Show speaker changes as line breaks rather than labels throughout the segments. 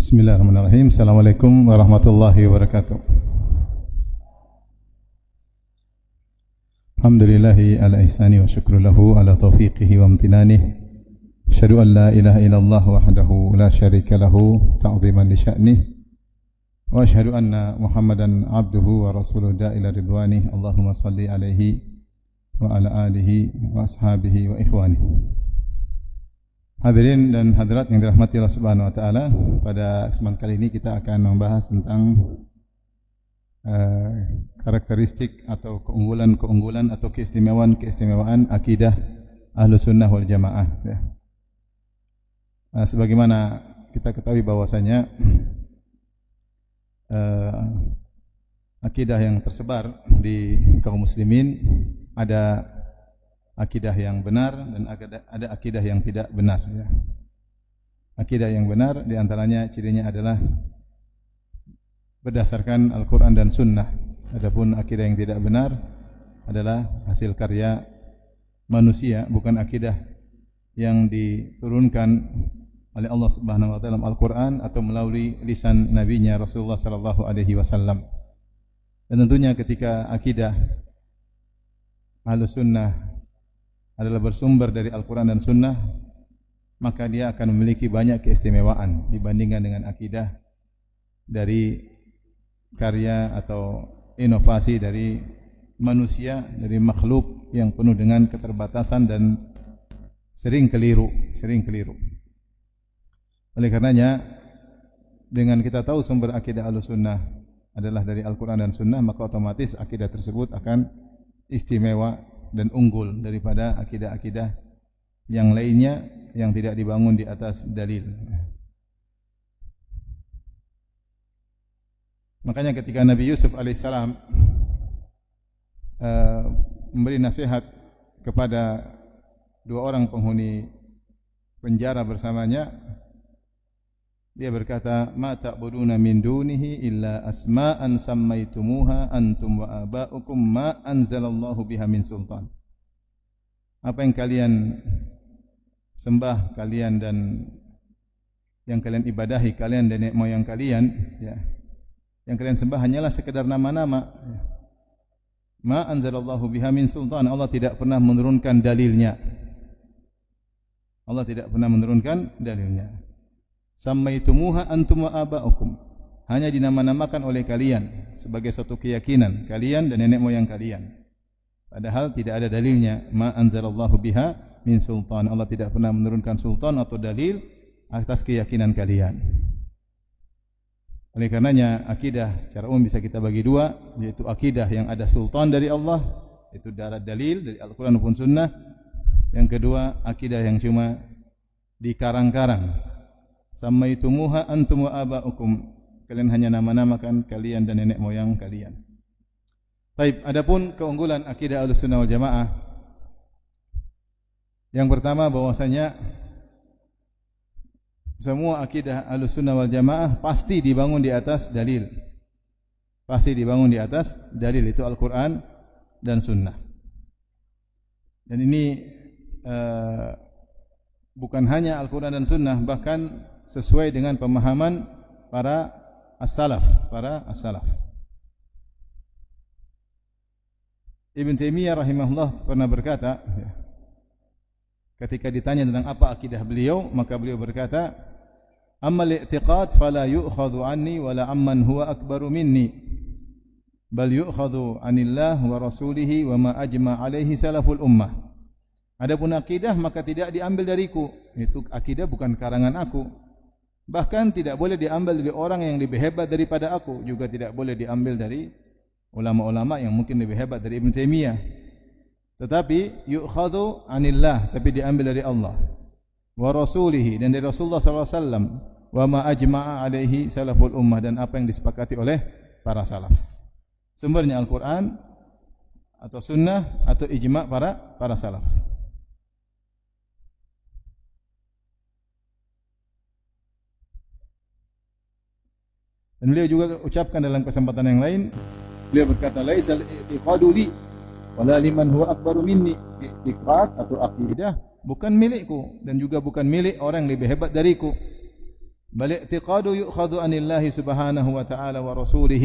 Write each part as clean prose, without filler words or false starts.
Bismillahirrahmanirrahim. Assalamualaikum warahmatullahi wabarakatuh. Alhamdulillahi ala ihsani wa syukru lahu ala taufiqihi wa amtinanih. Asyhadu an la ilaha illallah wahdahu la syarika lahu ta'ziman li sya'nih. Wa asyhadu anna Muhammadan abduhu wa rasuluhu da'ila ridwanih. Allahumma salli alaihi wa ala alihi wa ashabihi wa ikhwanihi. Hadirin dan hadirat yang dirahmati Allah Subhanahu wa taala, pada kesempatan kali ini kita akan membahas tentang karakteristik atau keunggulan-keunggulan atau keistimewaan akidah Ahlus Sunnah wal Jamaah ya. Sebagaimana kita ketahui bahwasanya akidah yang tersebar di kaum muslimin ada akidah yang benar dan ada akidah yang tidak benar ya. Akidah yang benar diantaranya cirinya adalah berdasarkan Al-Quran dan Sunnah. Adapun akidah yang tidak benar adalah hasil karya manusia, bukan akidah yang diturunkan oleh Allah Subhanahu wa taala dalam Al-Quran atau melalui lisan nabinya Rasulullah sallallahu alaihi wasallam. Dan tentunya ketika akidah Ahlus Sunnah adalah bersumber dari Al-Quran dan Sunnah, maka dia akan memiliki banyak keistimewaan dibandingkan dengan akidah dari karya atau inovasi dari manusia, dari makhluk yang penuh dengan keterbatasan dan sering keliru. Oleh karenanya, dengan kita tahu sumber akidah Ahlus-Sunnah adalah dari Al-Quran dan Sunnah, maka otomatis akidah tersebut akan istimewa dan unggul daripada akidah-akidah yang lainnya yang tidak dibangun di atas dalil. Makanya ketika Nabi Yusuf alaihissalam memberi nasihat kepada dua orang penghuni penjara bersamanya, dia berkata, "Ma ta'buduna min dunihi illa asma'an sammaitumuha antum wa aba'ukum ma anzalallahu biha min sultan." Apa yang kalian sembah, kalian dan yang kalian ibadahi, kalian dan nenek moyang kalian, ya. Yang kalian sembah hanyalah sekedar nama-nama. Ma anzalallahu biha min sultan. Allah tidak pernah menurunkan dalilnya. Allah tidak pernah menurunkan dalilnya. Sammaitumuha antum wa aba'ukum, hanya dinama-namakan oleh kalian sebagai suatu keyakinan kalian dan nenek moyang kalian, padahal tidak ada dalilnya. Ma anzalallahu biha min sultan. Allah tidak pernah menurunkan sultan atau dalil atas keyakinan kalian. Oleh karenanya akidah secara umum bisa kita bagi dua, yaitu akidah yang ada sultan dari Allah, itu darah dalil dari Al-Quran maupun Sunnah. Yang kedua, akidah yang cuma dikarang-karang. Sammaitumuha antum wa aba'ukum, kalian hanya nama-namakan kalian dan nenek moyang kalian. Baik, adapun keunggulan akidah Ahlussunnah wal Jamaah, yang pertama bahwasanya semua akidah Ahlussunnah wal Jamaah pasti dibangun di atas dalil. Pasti dibangun di atas dalil, itu Al-Quran dan Sunnah. Dan ini bukan hanya Al-Quran dan Sunnah, bahkan sesuai dengan pemahaman para as-salaf, Ibn Taimiyah rahimahullah pernah berkata, ketika ditanya tentang apa akidah beliau, maka beliau berkata, "Ammal i'tiqad fala yu'khadhu anni wala amman huwa akbaru minni, bal yu'khadhu anillah wa rasulihi wa ma ajma' alaihi salaful ummah." Adapun akidah maka tidak diambil dariku, itu akidah bukan karangan aku. Bahkan tidak boleh diambil dari orang yang lebih hebat daripada aku, juga tidak boleh diambil dari ulama-ulama yang mungkin lebih hebat dari Ibn Taimiyah. Tetapi yu'khadhu anillah, tapi diambil dari Allah, wa rasulihi, dan dari Rasulullah sallallahu alaihi wasallam, wa ma ajma'a alaihi salaful ummah, dan apa yang disepakati oleh para salaf. Sumbernya Al-Quran atau Sunnah atau ijma' para salaf. Dan beliau juga ucapkan dalam kesempatan yang lain, beliau berkata, "Laisal i'tiqadu li wala liman huwa akbaru minni." I'tiqad atau akidah bukan milikku dan juga bukan milik orang yang lebih hebat dariku. bal i'tiqadu yu'khadhu anillahi subhanahu wa ta'ala wa rasulih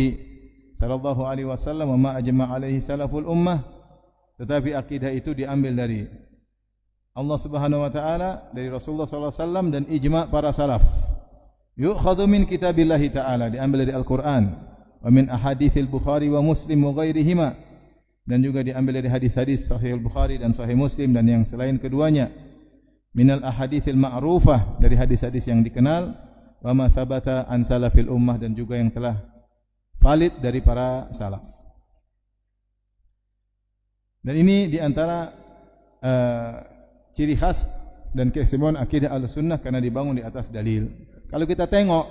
sallallahu alaihi wasallam wa ma ajma' alaihi salaful ummah. Tetapi akidah itu diambil dari Allah Subhanahu wa taala, dari Rasulullah sallallahu alaihi wasallam dan ijma' para salaf. Yu'khadhu min kitabillahi ta'ala, diambil dari Al-Qur'an, wa min ahaditsil Bukhari wa Muslim wa ghairihima, dan juga diambil dari hadis-hadis Sahih Al-Bukhari dan Sahih Muslim dan yang selain keduanya. Minal ahaditsil ma'rufah, dari hadis-hadis yang dikenal, wa ma thabata an salafil ummah, dan juga yang telah valid dari para salaf. Dan ini diantara ciri khas dan keistimewaan akidah Ahlussunnah karena dibangun di atas dalil. Kalau kita tengok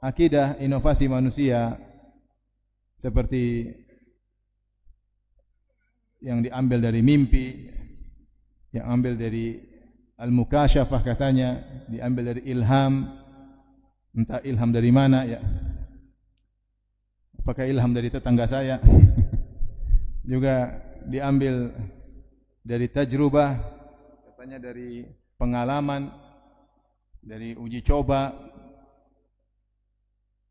akidah inovasi manusia seperti yang diambil dari mimpi, yang ambil dari al-mukasyafah katanya, diambil dari ilham, entah ilham dari mana ya. Apakah ilham dari tetangga saya? Juga diambil dari tajrubah, katanya dari pengalaman, dari uji coba,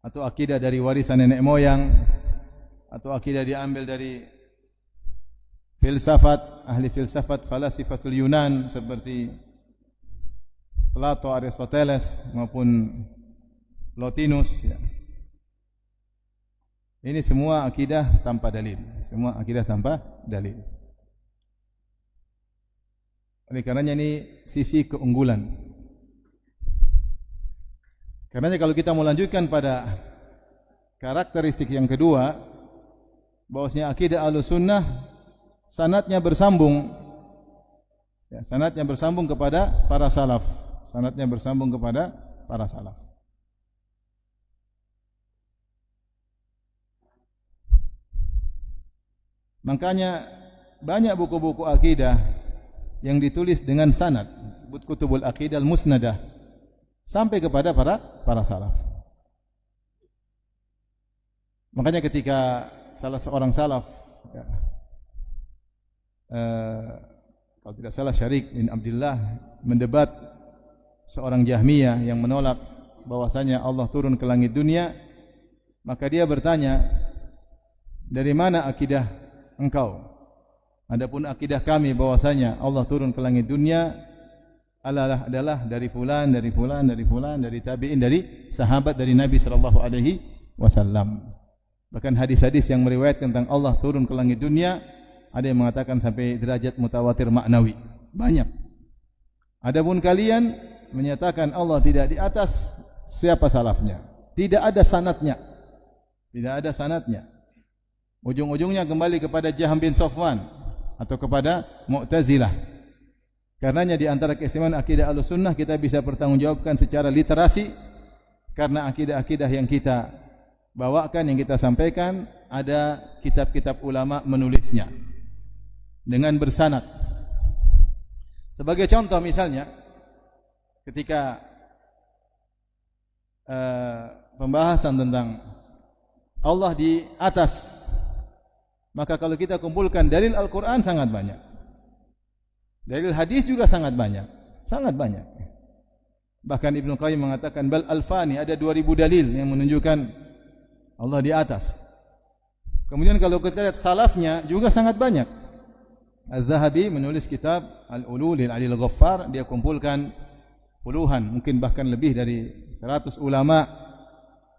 atau akidah dari warisan nenek moyang, atau akidah diambil dari filsafat, ahli filsafat falasifatul Yunan seperti Plato, Aristoteles maupun Plotinus ya. Ini semua akidah tanpa dalil, semua akidah tanpa dalil. Oleh karenanya ini sisi keunggulan. Karenanya kalau kita mau lanjutkan pada karakteristik yang kedua, bahwasanya akidah Ahlussunnah sanadnya bersambung, ya, sanadnya bersambung kepada para salaf, sanadnya bersambung kepada para salaf. Makanya banyak buku-buku akidah yang ditulis dengan sanad, disebut kutubul aqidah al-musnadah, sampai kepada para salaf. Makanya ketika salah seorang salaf, ya, kalau tidak salah Syarik bin Abdullah mendebat seorang Jahmiyah yang menolak bahwasanya Allah turun ke langit dunia, maka dia bertanya, dari mana akidah engkau? Adapun akidah kami bahwasanya Allah turun ke langit dunia adalah dari fulan, dari fulan, dari fulan, dari tabi'in, dari sahabat dari Nabi sallallahu alaihi wasallam. Bahkan hadis-hadis yang meriwayatkan tentang Allah turun ke langit dunia ada yang mengatakan sampai derajat mutawatir maknawi. Banyak. Adapun kalian menyatakan Allah tidak di atas, siapa salafnya? Tidak ada sanadnya. Tidak ada sanadnya. Ujung-ujungnya kembali kepada Jahm bin Safwan atau kepada Mu'tazilah. Karenanya di antara keistimewaan akidah Ahlussunnah kita bisa bertanggungjawabkan secara literasi, karena akidah-akidah yang kita bawakan, yang kita sampaikan, ada kitab-kitab ulama menulisnya dengan bersanad. Sebagai contoh misalnya, ketika pembahasan tentang Allah di atas, maka kalau kita kumpulkan dalil Al-Quran sangat banyak, dalil hadis juga sangat banyak, sangat banyak. Bahkan Ibnu Qayyim mengatakan bal alfani, ada 2000 dalil yang menunjukkan Allah di atas. Kemudian kalau kita lihat salafnya juga sangat banyak. Az-Zahabi menulis kitab Al-Ulul lil Alil Ghaffar, dia kumpulkan puluhan, mungkin bahkan lebih dari 100 ulama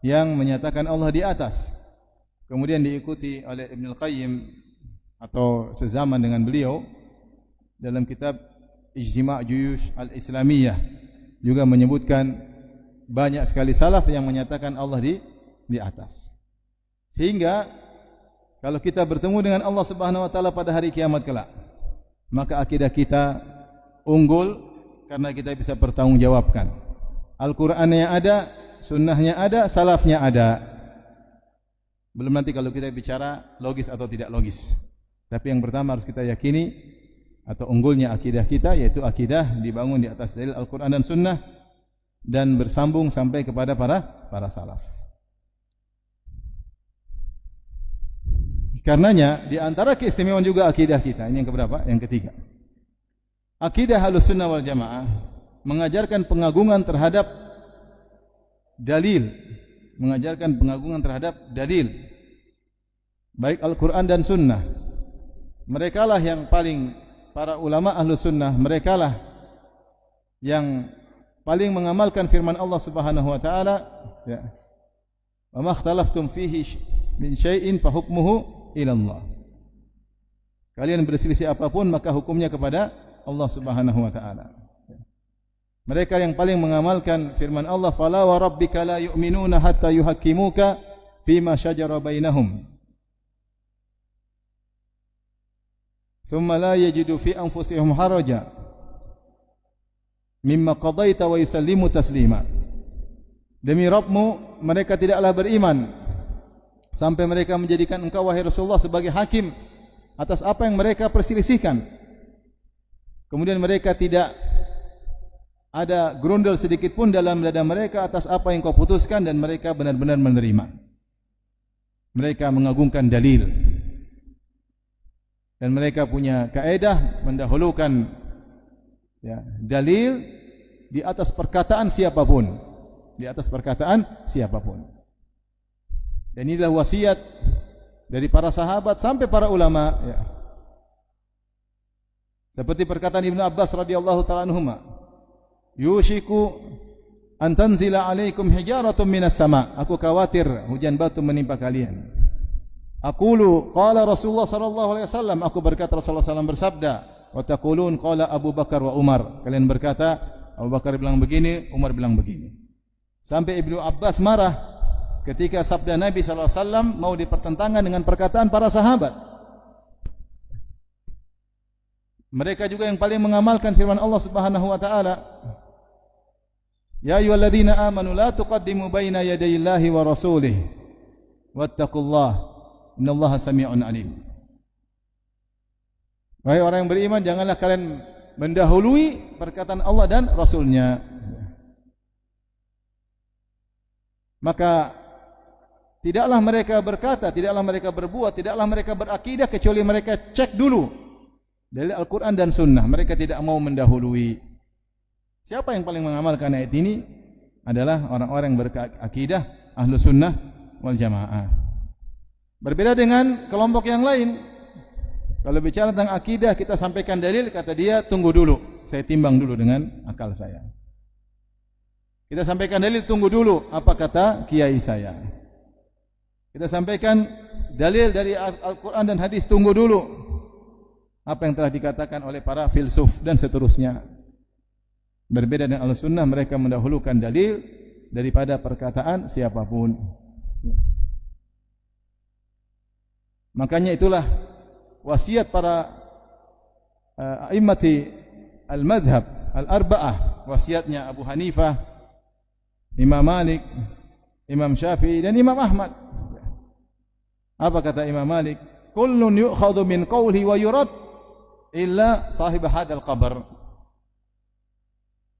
yang menyatakan Allah di atas. Kemudian diikuti oleh Ibnu Qayyim atau sezaman dengan beliau dalam kitab Ijtima' Juyush Al-Islamiyah, juga menyebutkan banyak sekali salaf yang menyatakan Allah di atas. Sehingga kalau kita bertemu dengan Allah Subhanahu wa taala pada hari kiamat kelak, maka akidah kita unggul karena kita bisa bertanggungjawabkan. Al-Qur'annya ada, sunnahnya ada, salafnya ada. Belum nanti kalau kita bicara logis atau tidak logis. Tapi yang pertama harus kita yakini atau unggulnya akidah kita, yaitu akidah dibangun di atas dalil Al-Quran dan Sunnah dan bersambung sampai kepada para salaf. Karenanya di antara keistimewaan juga akidah kita, ini yang keberapa? Yang ketiga. Akidah Ahlussunnah wal Jamaah mengajarkan pengagungan terhadap dalil, mengajarkan pengagungan terhadap dalil, baik Al-Quran dan Sunnah. Merekalah yang paling, para ulama ahlu sunnah, merekalah yang paling mengamalkan firman Allah Subhanahu wa taala, ya. Wa ma ikhtalaftum fihi min syai'in fa hukmuhu ila Allah. Kalian berselisih apapun maka hukumnya kepada Allah Subhanahu wa taala. Mereka yang paling mengamalkan firman Allah, fala wa rabbika la yu'minuna hatta yuhakkimuka fima shajara bainahum thumma la yajidu fi anfusihim haraja mimma qadaita wa yusallimu taslima. Demi Rabbmu, mereka tidaklah beriman sampai mereka menjadikan engkau wahai Rasulullah sebagai hakim atas apa yang mereka perselisihkan. Kemudian mereka tidak ada grundel sedikit pun dalam dada mereka atas apa yang kau putuskan, dan mereka benar-benar menerima. Mereka mengagungkan dalil. Dan mereka punya kaedah mendahulukan, ya, dalil di atas perkataan siapapun. Di atas perkataan siapapun. Dan inilah wasiat dari para sahabat sampai para ulama, ya. Seperti perkataan Ibnu Abbas radhiyallahu ta'ala anhuma, yushiku an tanzila alaikum hijaratun minas sama. Aku khawatir hujan batu menimpa kalian. Aqulu qala Rasulullah sallallahu alaihi wasallam. Aku berkata Rasulullah sallallahu alaihi wasallam bersabda, wa taqulun qala Abu Bakar wa Umar. Kalian berkata Abu Bakar bilang begini, Umar bilang begini. Sampai Ibnu Abbas marah ketika sabda Nabi sallallahu alaihi wasallam mau dipertentangkan dengan perkataan para sahabat. Mereka juga yang paling mengamalkan firman Allah Subhanahu wa taala, ya ayyuhalladzina amanu la tuqaddimu baina yadayillahi wa rasulih wattaqullaha innallaha samii'un alim. Wahai orang yang beriman, janganlah kalian mendahului perkataan Allah dan Rasulnya. Maka tidaklah mereka berkata, tidaklah mereka berbuat, tidaklah mereka berakidah kecuali mereka cek dulu dari Al-Quran dan Sunnah. Mereka tidak mau mendahului. Siapa yang paling mengamalkan ayat ini? Adalah orang-orang yang berakidah ahlu sunnah wal jamaah. Berbeda dengan kelompok yang lain. Kalau bicara tentang akidah, kita sampaikan dalil, kata dia, tunggu dulu, saya timbang dulu dengan akal saya. Kita sampaikan dalil, tunggu dulu, apa kata kiai saya. Kita sampaikan dalil dari Al-Quran dan hadis, tunggu dulu apa yang telah dikatakan oleh para filsuf dan seterusnya. Berbeda dengan Ahlussunnah, mereka mendahulukan dalil daripada perkataan siapapun. Makanya itulah wasiat para a'immati al-madhab al-arba'ah, wasiatnya Abu Hanifah, Imam Malik, Imam Syafi'i dan Imam Ahmad. Apa kata Imam Malik? Kullun yu'khadhu min qawli wa yurad illa sahib hadzal qabr.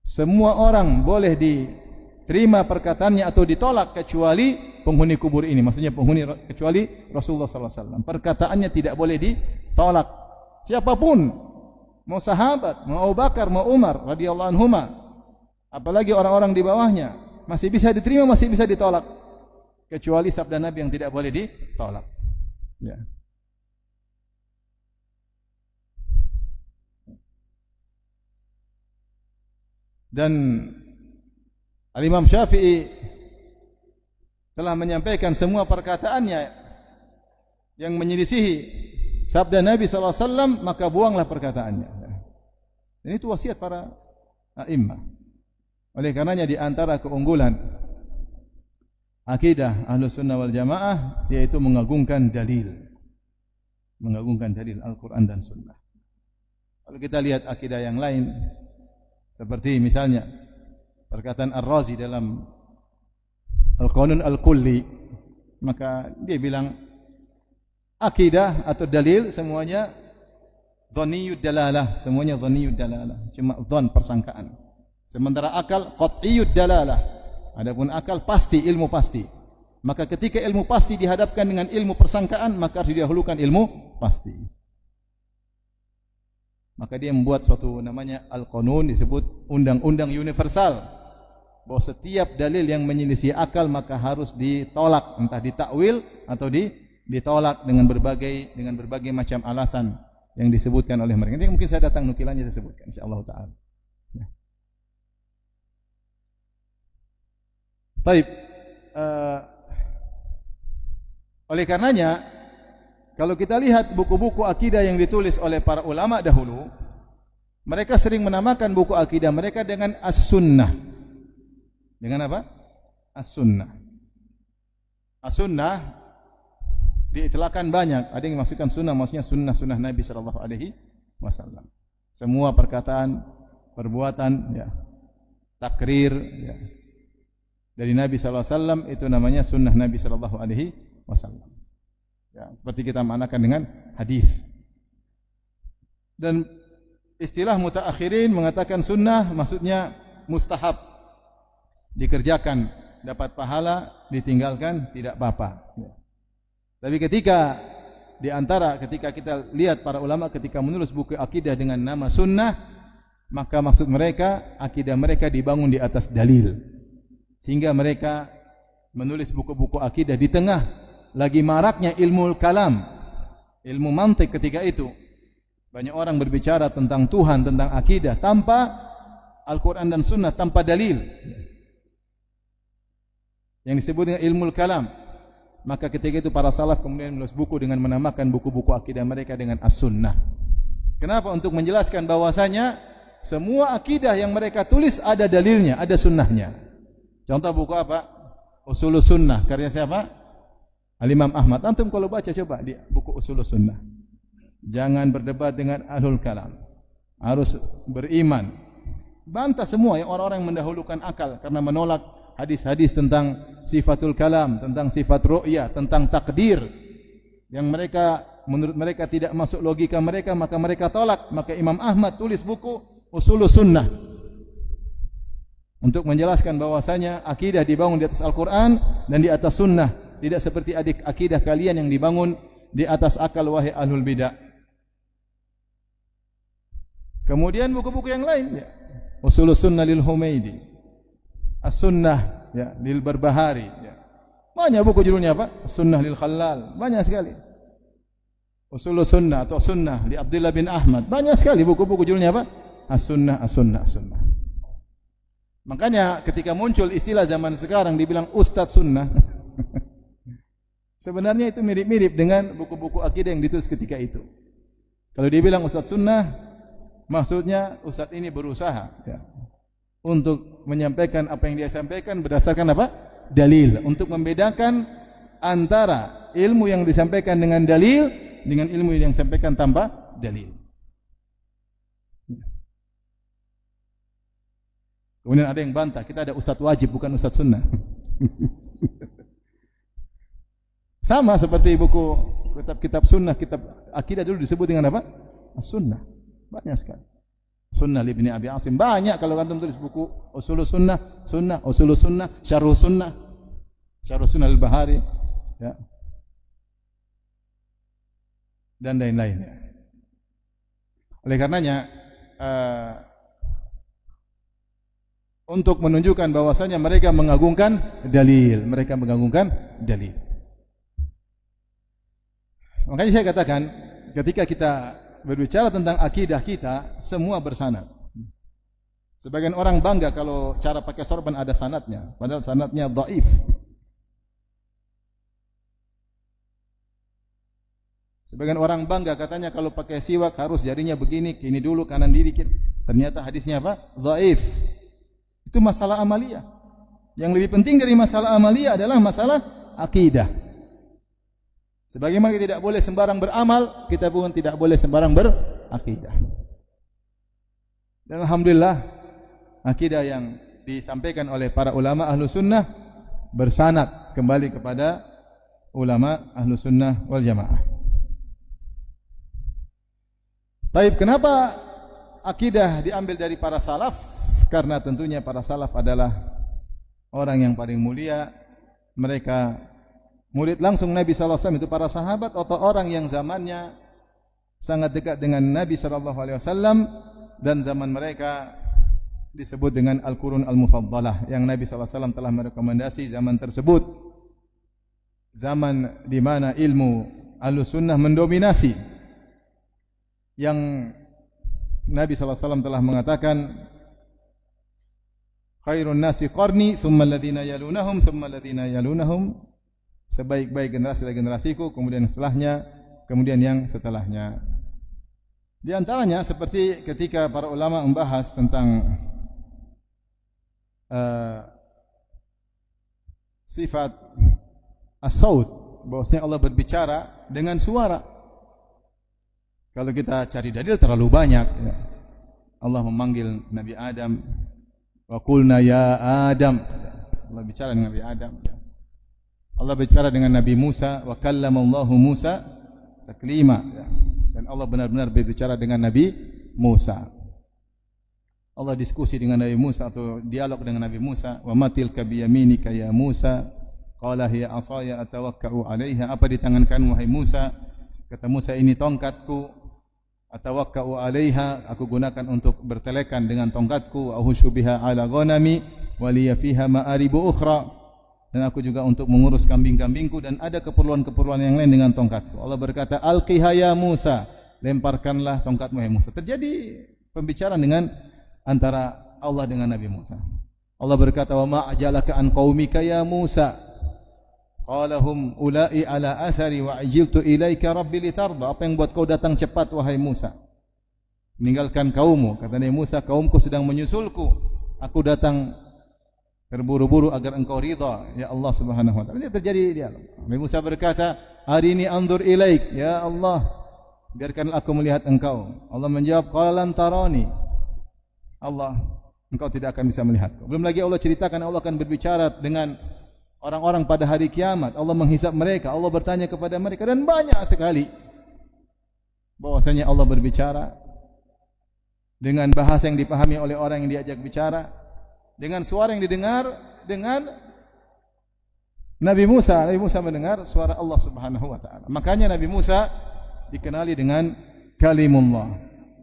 Semua orang boleh diterima perkataannya atau ditolak kecuali penghuni kubur ini. Maksudnya penghuni, kecuali Rasulullah sallallahu alaihi wasallam. Perkataannya tidak boleh ditolak. Siapapun, mau sahabat, mau Abu Bakar, mau Umar radhiyallahu anhuma, apalagi orang-orang di bawahnya, masih bisa diterima, masih bisa ditolak, kecuali sabda Nabi yang tidak boleh ditolak. Ya. Dan Al-Imam Syafi'i telah menyampaikan semua perkataannya yang menyelisihi sabda Nabi sallallahu alaihi wasallam, maka buanglah perkataannya. Dan itu wasiat para a'immah. Oleh karenanya di antara keunggulan akidah Ahlussunnah wal Jamaah yaitu mengagungkan dalil. Mengagungkan dalil Al-Quran dan Sunnah. Kalau kita lihat akidah yang lain, seperti misalnya perkataan Ar-Razi dalam Al-Qanun Al-Kulli, maka dia bilang akidah atau dalil semuanya dhanniyud dalalah, semuanya dhanniyud dalalah, cuma dhann, persangkaan. Sementara akal qat'iyud dalalah, adapun akal pasti, ilmu pasti. Maka ketika ilmu pasti dihadapkan dengan ilmu persangkaan, maka harus didahulukan ilmu pasti. Maka dia membuat suatu namanya Al-Qanun, disebut undang-undang universal. bahwa setiap dalil yang menyelisih akal maka harus ditolak, entah ditakwil atau ditolak dengan berbagai macam alasan yang disebutkan oleh mereka. Nanti mungkin saya datang nukilannya saya sebutkan insyaallah taala. Ya. Baik. Oleh karenanya kalau kita lihat buku-buku akidah yang ditulis oleh para ulama dahulu, mereka sering menamakan buku akidah mereka dengan As-Sunnah. Dengan apa? As-Sunnah. As-Sunnah diitlaqkan banyak. Ada yang maksudkan sunnah, maksudnya sunnah Nabi sallallahu alaihi wasallam. Semua perkataan, perbuatan, ya, takrir, ya, dari Nabi sallallahu alaihi wasallam itu namanya sunnah Nabi sallallahu alaihi wasallam. Ya, seperti kita maknakan dengan hadis. Dan istilah mutaakhirin mengatakan sunnah maksudnya mustahab, dikerjakan dapat pahala, ditinggalkan tidak apa-apa. Ya. Tapi ketika kita lihat para ulama ketika menulis buku akidah dengan nama sunnah, maka maksud mereka akidah mereka dibangun di atas dalil. Sehingga mereka menulis buku-buku akidah di tengah lagi maraknya ilmu kalam, ilmu mantik ketika itu. Banyak orang berbicara tentang Tuhan, tentang akidah tanpa Al-Quran dan Sunnah, tanpa dalil. Yang disebut dengan ilmu kalam. Maka ketika itu para salaf kemudian menulis buku dengan menamakan buku-buku akidah mereka dengan As-Sunnah. Kenapa? Untuk menjelaskan bahwasanya semua akidah yang mereka tulis ada dalilnya, ada sunnahnya. Contoh buku apa? Usulus Sunnah, karya siapa? Al-Imam Ahmad. Antum kalau baca coba di buku Usulus Sunnah. Jangan berdebat dengan ahlul kalam. Harus beriman. Bantah semua yang orang-orang yang mendahulukan akal karena menolak hadis-hadis tentang sifatul kalam, tentang sifat ru'yah, tentang takdir yang mereka menurut mereka tidak masuk logika mereka, maka mereka tolak. Maka Imam Ahmad tulis buku Usulus Sunnah untuk menjelaskan bahwasanya akidah dibangun di atas Al-Quran dan di atas sunnah, tidak seperti akidah kalian yang dibangun di atas akal, wahai ahlul bidah. Kemudian buku-buku yang lain, ya. Usulus Sunnah lil Humaidi, As-Sunnah, ya, lil Barbahari, ya. Banyak buku judulnya apa? Sunnah lil Khalal, banyak sekali. Usulus Sunnah atau Sunnah li Abdullah bin Ahmad, banyak sekali buku-buku judulnya apa? As-Sunnah, As-Sunnah, As-Sunnah. Makanya ketika muncul istilah zaman sekarang dibilang Ustadz Sunnah, sebenarnya itu mirip-mirip dengan buku-buku akidah yang ditulis ketika itu. Kalau dibilang Ustadz Sunnah, maksudnya Ustadz ini berusaha, ya, untuk menyampaikan apa yang dia sampaikan berdasarkan apa? Dalil. Untuk membedakan antara ilmu yang disampaikan dengan dalil dengan ilmu yang disampaikan tanpa dalil. Kemudian ada yang bantah, kita ada Ustadz wajib bukan Ustadz Sunnah. Sama seperti buku kitab Sunnah, kitab akidah dulu disebut dengan apa? As-Sunnah. Banyak sekali. Sunnah Ibnu Abi Asim, banyak kalau antum tulis buku Usulus Sunnah, Sunnah, Usulus Sunnah, Syarh Sunnah, Syarh Sunnah Al-Bahari, ya. Dan lain-lainnya. Oleh karenanya untuk menunjukkan bahwasanya mereka mengagungkan dalil, mereka mengagungkan dalil. Makanya saya katakan ketika kita berbicara tentang akidah kita, semua bersanad. Sebagian orang bangga kalau cara pakai sorban ada sanadnya, padahal sanadnya dhaif. Sebagian orang bangga katanya kalau pakai siwak harus jarinya begini, kini dulu, kanan diri. Ternyata hadisnya apa? Dhaif. Itu masalah amaliyah. Yang lebih penting dari masalah amaliyah adalah masalah akidah. Sebagaimana kita tidak boleh sembarang beramal, kita pun tidak boleh sembarang berakidah. Dan alhamdulillah, akidah yang disampaikan oleh para ulama ahlu sunnah bersanad kembali kepada ulama ahlu sunnah wal jamaah. Taib, kenapa akidah diambil dari para salaf? Karena tentunya para salaf adalah orang yang paling mulia. Mereka murid langsung Nabi SAW, itu para sahabat atau orang yang zamannya sangat dekat dengan Nabi SAW, dan zaman mereka disebut dengan Al-Qurun Al-Mufaddalah yang Nabi SAW telah merekomendasi zaman tersebut, zaman di mana ilmu Ahlussunnah mendominasi, yang Nabi SAW telah mengatakan khairun nasi qarni thumma alladhina yalunahum thumma alladhina yalunahum, sebaik-baik generasi adalah generasiku, kemudian setelahnya, kemudian yang setelahnya. Di antaranya seperti ketika para ulama membahas tentang sifat as-saut, bahwasanya Allah berbicara dengan suara. Kalau kita cari dalil terlalu banyak. Allah memanggil Nabi Adam, wa qulna ya Adam. Allah bicara dengan Nabi Adam. Allah bicara dengan Nabi Musa, wa kallamallahu Musa taklima. Dan Allah benar-benar berbicara dengan Nabi Musa. Allah diskusi dengan Nabi Musa atau dialog dengan Nabi Musa, wa matilka biyaminika ya Musa, qala hiya asaya atawakka'u 'alaiha, apa di tangan kamu wahai Musa? Kata Musa, ini tongkatku, atawakka'u 'alaiha, aku gunakan untuk bertelekan dengan tongkatku, ahushu biha 'ala ghanami wa liya fiha ma'aribu ukhra, dan aku juga untuk mengurus kambing-kambingku dan ada keperluan-keperluan yang lain dengan tongkatku. Allah berkata, alqiha ya Musa, lemparkanlah tongkatmu ya Musa. Terjadi pembicaraan dengan antara Allah dengan Nabi Musa. Allah berkata, wa ma'ajalaka an qaumika ya Musa, qala hum ulai ala athari wa ajiltu ilaika rabbi litarda. Apa yang buat kau datang cepat wahai Musa? Meninggalkan kaummu. Kata Nabi Musa, kaumku sedang menyusulku, aku datang terburu-buru agar engkau ridha ya Allah Subhanahu wa taala. Ini terjadi dialog. Nabi Musa berkata, arini anzur ilaik ya Allah, biarkanlah aku melihat engkau. Allah menjawab, qala lan tarani. Allah, engkau tidak akan bisa melihatku. Belum lagi Allah ceritakan Allah akan berbicara dengan orang-orang pada hari kiamat. Allah menghisab mereka, Allah bertanya kepada mereka, dan banyak sekali bahwasanya Allah berbicara dengan bahasa yang dipahami oleh orang yang diajak bicara, dengan suara yang didengar dengan Nabi Musa. Nabi Musa mendengar suara Allah Subhanahu wa taala. Makanya Nabi Musa dikenali dengan kalimullah,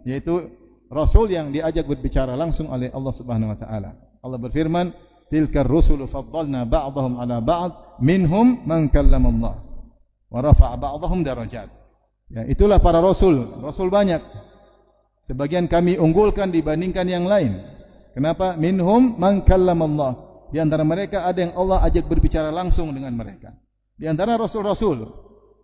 yaitu rasul yang diajak berbicara langsung oleh Allah Subhanahu wa taala. Allah berfirman, tilkar rusulu faddalna ba'dahum ala ba'd minhum man kallamallah wa rafa'a ba'dahum darajat. Ya, itulah para rasul, rasul banyak. Sebagian kami unggulkan dibandingkan yang lain. Kenapa? Minhum man kallamallah. Di antara mereka ada yang Allah ajak berbicara langsung dengan mereka. Di antara rasul-rasul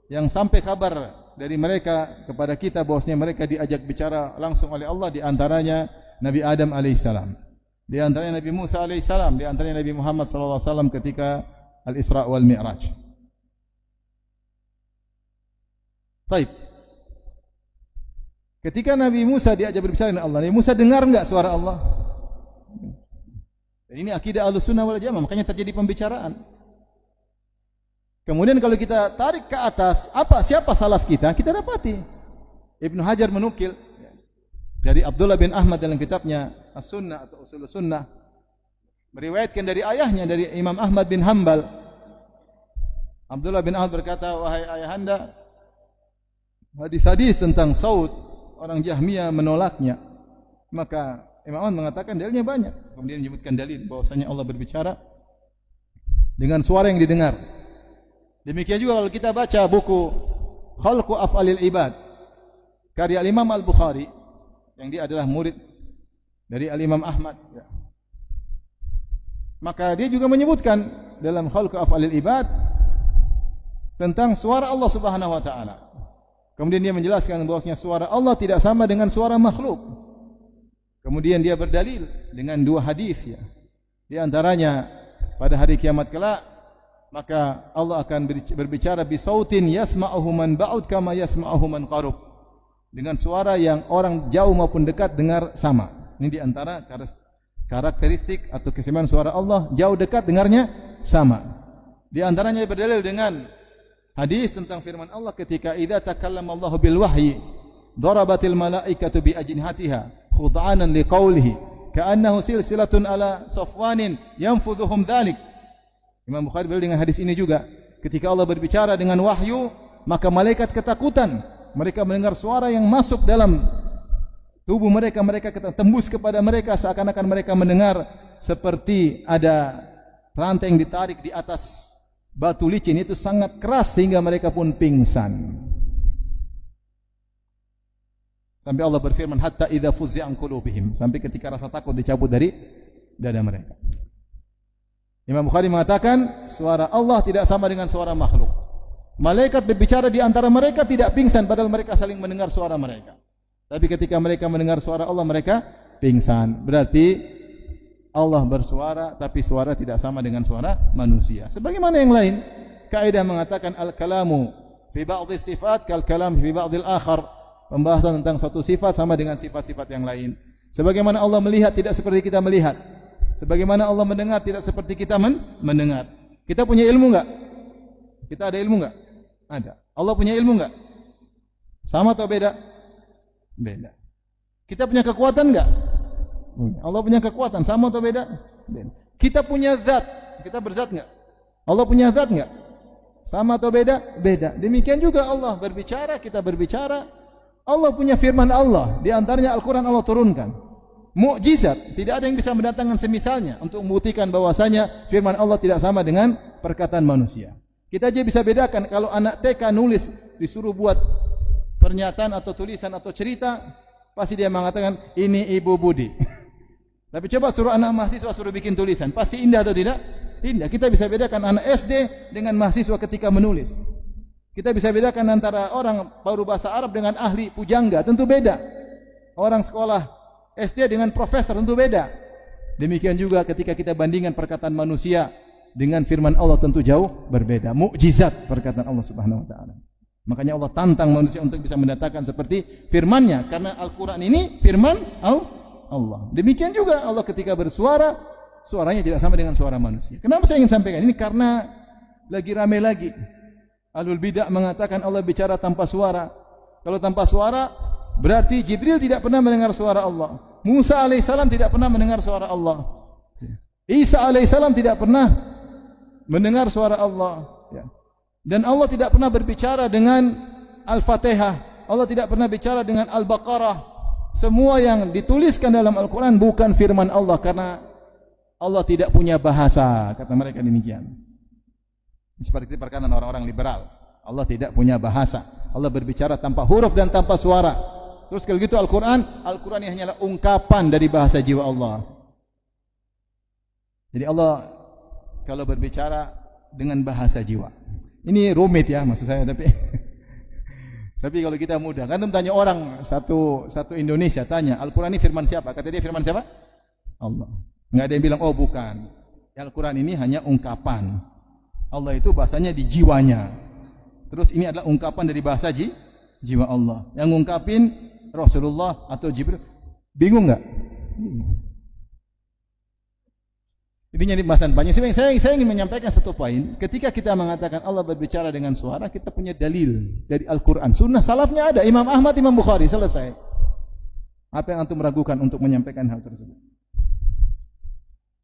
yang sampai kabar dari mereka kepada kita bahwasanya mereka diajak bicara langsung oleh Allah, di antaranya Nabi Adam alaihissalam, di antaranya Nabi Musa alaihissalam, di antaranya Nabi Muhammad sallallahu alaihi wasallam ketika Al-Isra wal Mi'raj. Taib. Ketika Nabi Musa diajak berbicara dengan Allah, Nabi Musa dengar enggak suara Allah? Dan ini akidah Ahlussunnah wal Jamaah, makanya terjadi pembicaraan. Kemudian kalau kita tarik ke atas, siapa salaf kita? Kita dapati Ibnu Hajar menukil dari Abdullah bin Ahmad dalam kitabnya As-Sunnah atau Ushul Sunnah, meriwayatkan dari ayahnya, dari Imam Ahmad bin Hanbal. Abdullah bin Ahmad berkata, wahai ayahanda, hadis-hadis tentang saut orang Jahmiyah menolaknya. Maka Imam Ahmad mengatakan dalilnya banyak. Kemudian menyebutkan dalil bahwasanya Allah berbicara dengan suara yang didengar. Demikian juga kalau kita baca buku Khalqu Af'alil Ibad karya Imam Al-Bukhari, yang dia adalah murid dari Al-Imam Ahmad, ya. Maka dia juga menyebutkan dalam Khalqu Af'alil Ibad tentang suara Allah Subhanahu wa taala. Kemudian dia menjelaskan bahwasanya suara Allah tidak sama dengan suara makhluk. Kemudian dia berdalil dengan dua hadis, ya. Di antaranya pada hari kiamat kelak maka Allah akan berbicara bisautin yasma'uhu man ba'ud kama yasma'uhu man qarub, dengan suara yang orang jauh maupun dekat dengar sama. Ini di antara karakteristik atau kesamaan suara Allah, jauh dekat dengarnya sama. Di antaranya berdalil dengan hadis tentang firman Allah ketika idza takallama Allahu bil wahyi darabatil malaikatu bi ajnihatiha khud'anan liqaulihi ka'annahu silsilatun ala safwanin yanfudhuhum dhalik. Imam Bukhari berdalil dengan hadis ini juga, ketika Allah berbicara dengan wahyu maka malaikat ketakutan, mereka mendengar suara yang masuk dalam tubuh mereka tembus kepada mereka seakan-akan mereka mendengar seperti ada rantai yang ditarik di atas batu licin, itu sangat keras sehingga mereka pun pingsan. Sampai Allah berfirman, hatta idza fuzzi'a an qulubihim, sampai ketika rasa takut dicabut dari dada mereka. Imam Bukhari mengatakan, suara Allah tidak sama dengan suara makhluk. Malaikat berbicara di antara mereka tidak pingsan, padahal mereka saling mendengar suara mereka. Tapi ketika mereka mendengar suara Allah, mereka pingsan. Berarti Allah bersuara, tapi suara tidak sama dengan suara manusia. Sebagaimana yang lain, kaidah mengatakan al-kalamu fi ba'dhi sifat kal kalam fi ba'dhil akhar. Pembahasan tentang suatu sifat sama dengan sifat-sifat yang lain. Sebagaimana Allah melihat tidak seperti kita melihat. Sebagaimana Allah mendengar tidak seperti kita mendengar. Kita punya ilmu enggak? Kita ada ilmu enggak? Ada. Allah punya ilmu enggak? Sama atau beda? Beda. Kita punya kekuatan enggak? Punya. Allah punya kekuatan, sama atau beda? Beda. Kita punya zat, kita berzat enggak? Allah punya zat enggak? Sama atau beda? Beda. Demikian juga Allah berbicara, kita berbicara. Allah punya firman Allah, di antaranya Al-Quran Allah turunkan. Mukjizat, tidak ada yang bisa mendatangkan semisalnya untuk membuktikan bahwasanya firman Allah tidak sama dengan perkataan manusia. Kita aja bisa bedakan kalau anak TK nulis, disuruh buat pernyataan atau tulisan atau cerita, pasti dia mengatakan ini Ibu Budi. Tapi coba suruh anak mahasiswa suruh bikin tulisan, pasti indah atau tidak? Indah. Kita bisa bedakan anak SD dengan mahasiswa ketika menulis. Kita bisa bedakan antara orang baru bahasa Arab dengan ahli pujangga, tentu beda. Orang sekolah SD dengan profesor tentu beda. Demikian juga ketika kita bandingkan perkataan manusia dengan firman Allah tentu jauh berbeda. Mukjizat perkataan Allah Subhanahu wa taala. Makanya Allah tantang manusia untuk bisa mendatangkan seperti firman-Nya, karena Al-Qur'an ini firman Allah. Demikian juga Allah ketika bersuara, suaranya tidak sama dengan suara manusia. Kenapa saya ingin sampaikan ini? Karena lagi ramai lagi Ahlul bidah mengatakan Allah bicara tanpa suara. Kalau tanpa suara, berarti Jibril tidak pernah mendengar suara Allah. Musa alaihissalam tidak pernah mendengar suara Allah. Isa alaihissalam tidak pernah mendengar suara Allah. Dan Allah tidak pernah berbicara dengan Al-Fatihah. Allah tidak pernah bicara dengan Al-Baqarah. Semua yang dituliskan dalam Al-Quran bukan firman Allah, karena Allah tidak punya bahasa, kata mereka demikian. Seperti perkataan orang-orang liberal, Allah tidak punya bahasa. Allah berbicara tanpa huruf dan tanpa suara. Terus kalau gitu Al-Quran ini hanyalah ungkapan dari bahasa jiwa Allah. Jadi Allah kalau berbicara dengan bahasa jiwa. Ini rumit ya maksud saya, tapi kalau kita mudah. Kan tanya orang satu Indonesia, tanya Al-Quran ini firman siapa? Kata dia firman siapa? Allah. Enggak ada yang bilang oh bukan. Al-Quran ini hanya ungkapan. Allah itu bahasanya di jiwanya. Terus ini adalah ungkapan dari bahasa jiwa Allah. Yang ngungkapin Rasulullah atau Jibril. Bingung enggak? Ini jadi bahasan banyak. Saya ingin menyampaikan satu poin. Ketika kita mengatakan Allah berbicara dengan suara, kita punya dalil dari Al-Quran. Sunnah salafnya ada. Imam Ahmad, Imam Bukhari, selesai. Apa yang antum meragukan untuk menyampaikan hal tersebut?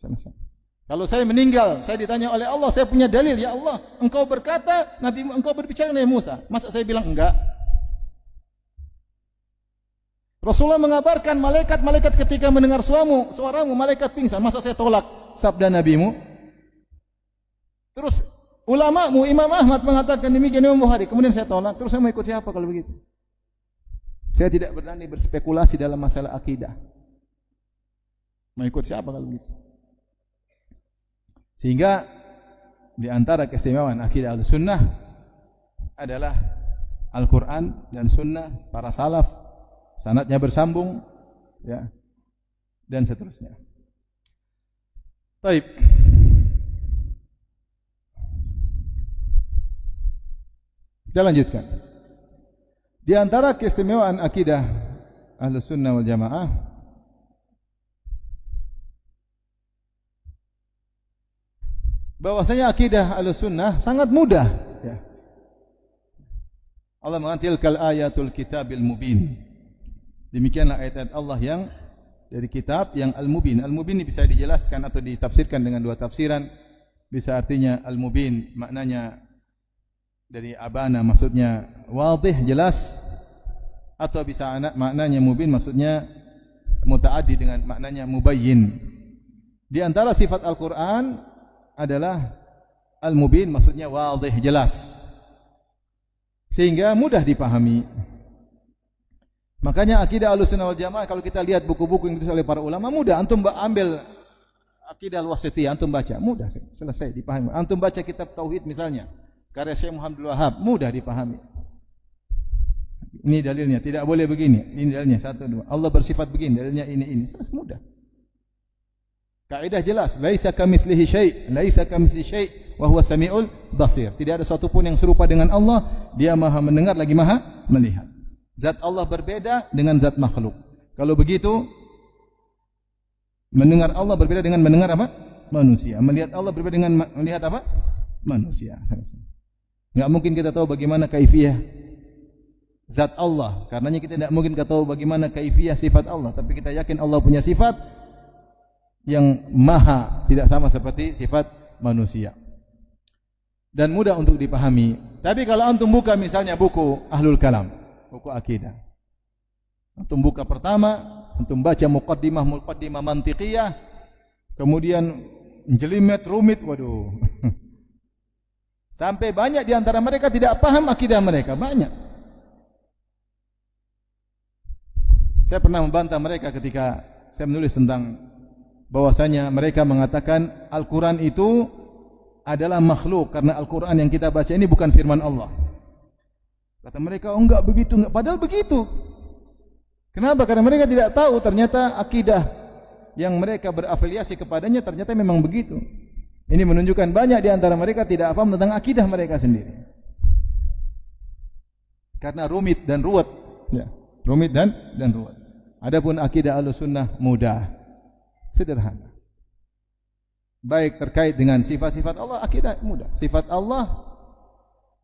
Selesai. Kalau saya meninggal, saya ditanya oleh Allah, saya punya dalil, ya Allah, engkau berkata, engkau berbicara dengan Musa. Masa saya bilang enggak? Rasulullah mengabarkan malaikat ketika mendengar suaramu, malaikat pingsan. Masa saya tolak sabda nabimu? Terus ulamamu, Imam Ahmad mengatakan demikian, Imam Bukhari. Kemudian saya tolak, terus saya mau ikut siapa kalau begitu? Saya tidak berani berspekulasi dalam masalah akidah. Mau ikut siapa kalau begitu? Sehingga di antara keistimewaan akidah Ahlussunnah adalah Al-Quran dan Sunnah para salaf, sanadnya bersambung, ya, dan seterusnya. Baik. Kita lanjutkan. Di antara keistimewaan akidah Ahlussunnah wal Jamaah bahwasanya akidah Ahlussunnah sangat mudah, ya. Allah mengatakan tilkal ayatul kitabil mubin. Demikianlah ayat-ayat Allah yang dari kitab yang al-mubin. Al-mubin ini bisa dijelaskan atau ditafsirkan dengan dua tafsiran. Bisa artinya al-mubin maknanya dari abana, maksudnya wadih, jelas. atau bisa maknanya mubin maksudnya mutaaddi dengan maknanya mubayyin. Di antara sifat Al-Qur'an adalah al-mubin maksudnya wadih, jelas. Sehingga mudah dipahami. Makanya akidah Ahlussunnah wal Jamaah kalau kita lihat buku-buku yang ditulis oleh para ulama mudah, antum ambil akidah al-wasithiyah antum baca, mudah selesai dipahami. Antum baca kitab tauhid misalnya, karya Syekh Muhammad Abdul Wahhab, mudah dipahami. Ini dalilnya, tidak boleh begini. Ini dalilnya 1 2. Allah bersifat begini, dalilnya ini. Selesai, mudah. Kaidah jelas, laisa kamitslihi syai', laisa kamitslihi syai' wa huwa samiul basir. Tidak ada satu pun yang serupa dengan Allah, Dia Maha mendengar lagi Maha melihat. Zat Allah berbeda dengan zat makhluk. Kalau begitu, mendengar Allah berbeda dengan mendengar apa? Manusia. Melihat Allah berbeda dengan melihat apa? Manusia. Enggak mungkin kita tahu bagaimana kaifiyah zat Allah. Karenanya kita tidak mungkin tahu bagaimana kaifiyah sifat Allah, tapi kita yakin Allah punya sifat yang maha, tidak sama seperti sifat manusia. Dan mudah untuk dipahami. Tapi kalau antum buka misalnya buku Ahlul Kalam, buku akidah. Antum buka pertama, antum baca muqaddimah mantiqiyah, kemudian jelimet rumit, waduh. Sampai banyak di antara mereka tidak paham akidah mereka, banyak. Saya pernah membantah mereka ketika saya menulis tentang bahwasanya mereka mengatakan Al-Quran itu adalah makhluk karena Al-Quran yang kita baca ini bukan firman Allah. Kata mereka, oh enggak begitu, enggak. Padahal begitu. Kenapa? Karena mereka tidak tahu ternyata akidah yang mereka berafiliasi kepadanya ternyata memang begitu. Ini menunjukkan banyak di antara mereka tidak paham tentang akidah mereka sendiri. Karena rumit dan ruwet. Ya, rumit dan ruwet. Adapun akidah Ahlussunnah mudah, sederhana. Baik terkait dengan sifat-sifat Allah, akidah mudah. Sifat Allah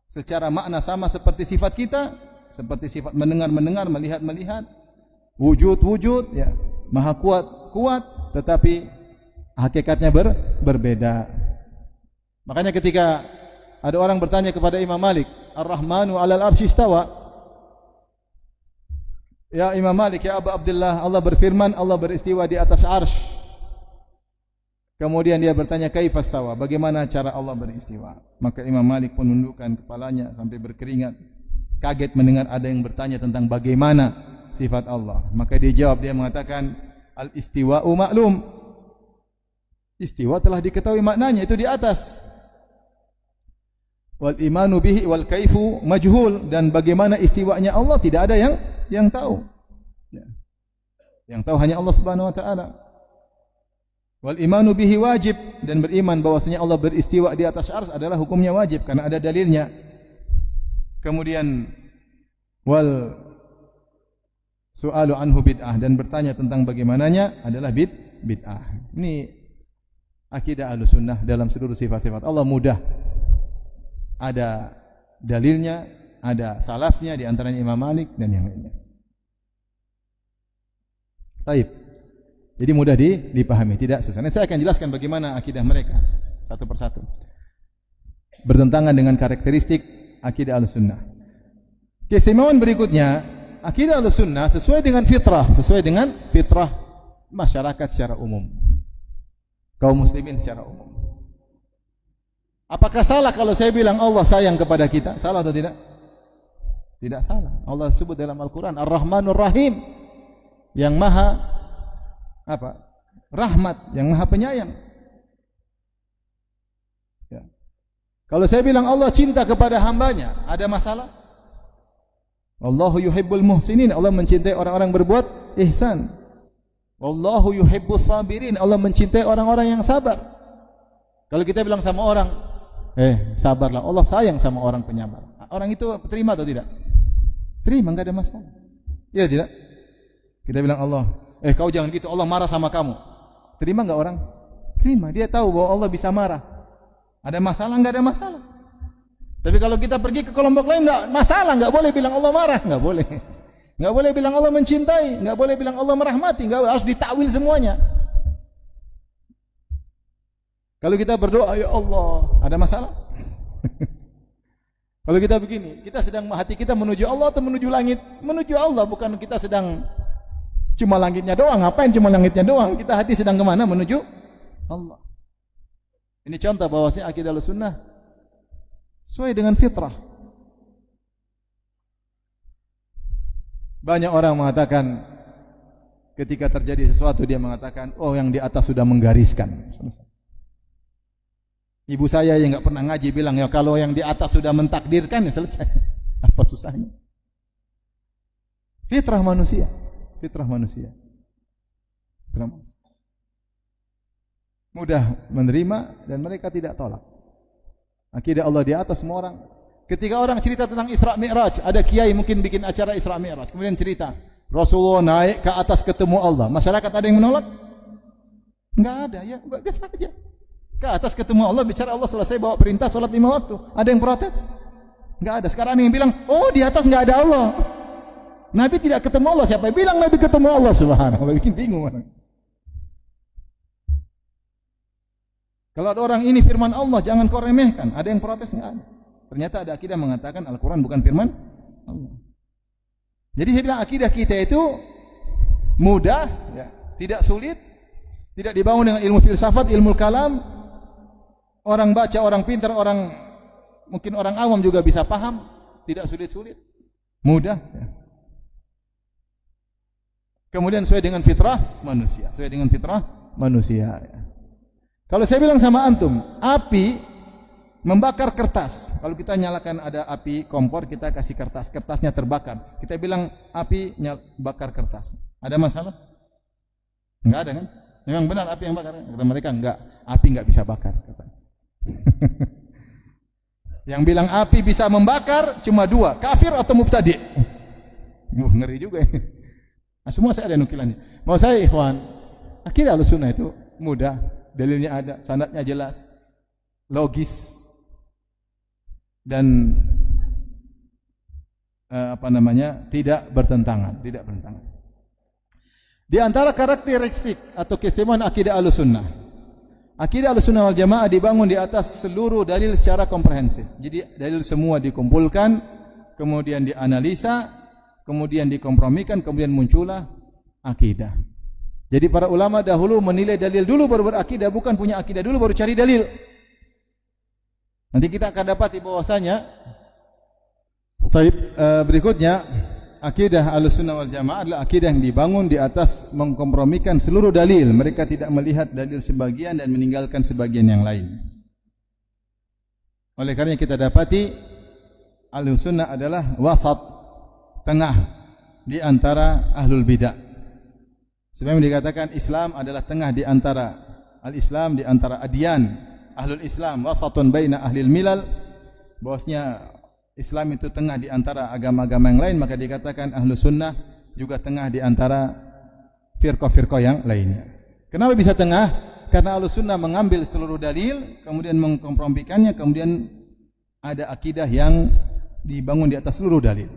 secara makna sama seperti sifat kita, seperti sifat mendengar, melihat. Wujud, ya. Maha kuat, tetapi hakikatnya berbeda. Makanya ketika ada orang bertanya kepada Imam Malik, Ar-Rahmanu 'alal 'arsy istawa. Ya Imam Malik, ya Abu Abdullah, Allah berfirman, Allah beristiwa di atas arsy. Kemudian dia bertanya, kaifa istawa? Bagaimana cara Allah beristiwa? Maka Imam Malik pun menundukkan kepalanya sampai berkeringat. Kaget mendengar ada yang bertanya tentang bagaimana sifat Allah. Maka dia jawab, dia mengatakan, al-istiwa'u maklum. Istiwa telah diketahui maknanya, itu di atas. Wal imanu bihi wal kaifu majhul, dan bagaimana istiwanya Allah tidak ada yang tahu. Ya. Yang tahu hanya Allah Subhanahu wa taala. Wal imanu bihi wajib, dan beriman bahwasanya Allah beristiwa di atas arsy adalah hukumnya wajib karena ada dalilnya. Kemudian wal su'alu anhu bid'ah, dan bertanya tentang bagaimananya adalah bid'ah. Ini akidah Ahlussunnah dalam seluruh sifat-sifat Allah mudah. Ada dalilnya, ada salafnya, di antaranya Imam Malik dan yang lainnya. Taib. Jadi mudah dipahami, tidak susah. Nah, saya akan jelaskan bagaimana akidah mereka satu persatu. Bertentangan dengan karakteristik akidah Ahlussunnah. Keistimewaan berikutnya, akidah Ahlussunnah sesuai dengan fitrah masyarakat secara umum. Kaum muslimin secara umum. Apakah salah kalau saya bilang Allah sayang kepada kita? Salah atau tidak? Tidak salah. Allah sebut dalam Al-Quran Ar-Rahmanur Rahim, yang maha apa? Rahmat, yang maha penyayang. Ya. Kalau saya bilang Allah cinta kepada hambanya, ada masalah? Allahu yuhibbul muhsinin, Allah mencintai orang-orang berbuat ihsan. Wallahu yuhibbus sabirin, Allah mencintai orang-orang yang sabar. Kalau kita bilang sama orang, sabarlah, Allah sayang sama orang penyabar. Orang itu terima atau tidak? Terima, enggak ada masalah. Iya tidak? Kita bilang Allah, kau jangan gitu, Allah marah sama kamu. Terima enggak orang? Terima, dia tahu bahwa Allah bisa marah. Ada masalah? Enggak ada masalah. Tapi kalau kita pergi ke kelompok lain, enggak masalah, enggak boleh bilang Allah marah, enggak boleh. Enggak boleh bilang Allah mencintai, enggak boleh bilang Allah merahmati, enggak, harus ditakwil semuanya. Kalau kita berdoa, ya Allah, ada masalah? Kalau kita begini, kita sedang hati kita menuju Allah atau menuju langit? Menuju Allah, bukan kita sedang cuma langitnya doang. Ngapain cuma langitnya doang? Kita hati sedang kemana? Menuju Allah. Ini contoh bahwasanya akidah Ahlussunnah sesuai dengan fitrah. Banyak orang mengatakan ketika terjadi sesuatu dia mengatakan, oh yang di atas sudah menggariskan. Ibu saya yang enggak pernah ngaji bilang, ya kalau yang di atas sudah mentakdirkan ya selesai. Apa susahnya? Fitrah manusia, fitrah manusia. Fitrah manusia. Mudah menerima dan mereka tidak tolak. Akidah Allah di atas semua orang. Ketika orang cerita tentang Isra Mi'raj, ada kiai mungkin bikin acara Isra Mi'raj, kemudian cerita Rasulullah naik ke atas ketemu Allah. Masyarakat ada yang menolak? Enggak ada, ya biasa aja. Ke atas ketemu Allah, bicara Allah selesai bawa perintah salat 5 waktu. Ada yang protes? Enggak ada. Sekarang ada yang bilang, "Oh, di atas enggak ada Allah." Nabi tidak ketemu Allah. Siapa yang bilang Nabi ketemu Allah? Subhanallah, bikin bingung orang. Kalau ada orang ini firman Allah, jangan kau remehkan. Ada yang protes? Enggak ada. Ternyata ada akidah mengatakan Al-Quran bukan firman Allah. Jadi saya bilang akidah kita itu mudah, ya, tidak sulit, tidak dibangun dengan ilmu filsafat, ilmu kalam. Orang baca, orang pintar, orang mungkin orang awam juga bisa paham, tidak sulit-sulit, mudah. Ya. Kemudian sesuai dengan fitrah manusia, sesuai dengan fitrah manusia. Ya. Kalau saya bilang sama antum, api membakar kertas. Kalau kita nyalakan ada api kompor, kita kasih kertas, kertasnya terbakar. Kita bilang api bakar kertas. Ada masalah? Enggak ada kan? Memang benar api yang bakar. Kata mereka enggak, api enggak bisa bakar. Yang bilang api bisa membakar cuma 2, kafir atau mubtadi'. Ngeri juga ini. Nah, semua saya ada nukilannya. Mau saya ikhwan, akidah Ahlussunnah itu mudah, dalilnya ada, sanadnya jelas, logis. Dan tidak bertentangan, tidak bertentangan. Di antara karakteristik atau keistimewaan akidah Ahlussunnah, akidah Ahlussunnah wal Jamaah dibangun di atas seluruh dalil secara komprehensif. Jadi dalil semua dikumpulkan, kemudian dianalisa, kemudian dikompromikan, kemudian muncullah akidah. Jadi para ulama dahulu menilai dalil dulu baru berakidah, bukan punya akidah dulu baru cari dalil. Nanti kita akan dapati bahwasanya berikutnya akidah Ahlussunnah wal Jamaah adalah akidah yang dibangun di atas mengkompromikan seluruh dalil. Mereka tidak melihat dalil sebagian dan meninggalkan sebagian yang lain. Oleh karena kita dapati Ahlussunnah adalah wasat, tengah di antara ahlul bidah. Sebagaimana dikatakan Islam adalah tengah di antara al-Islam, di antara adyan. Ahlul Islam wasatun baina ahlil milal, bahwasanya Islam itu tengah di antara agama-agama yang lain, maka dikatakan Ahlus Sunnah juga tengah di antara firqah-firqah yang lainnya. Kenapa bisa tengah? Karena Ahlus Sunnah mengambil seluruh dalil, kemudian mengkompromikannya, kemudian ada akidah yang dibangun di atas seluruh dalil.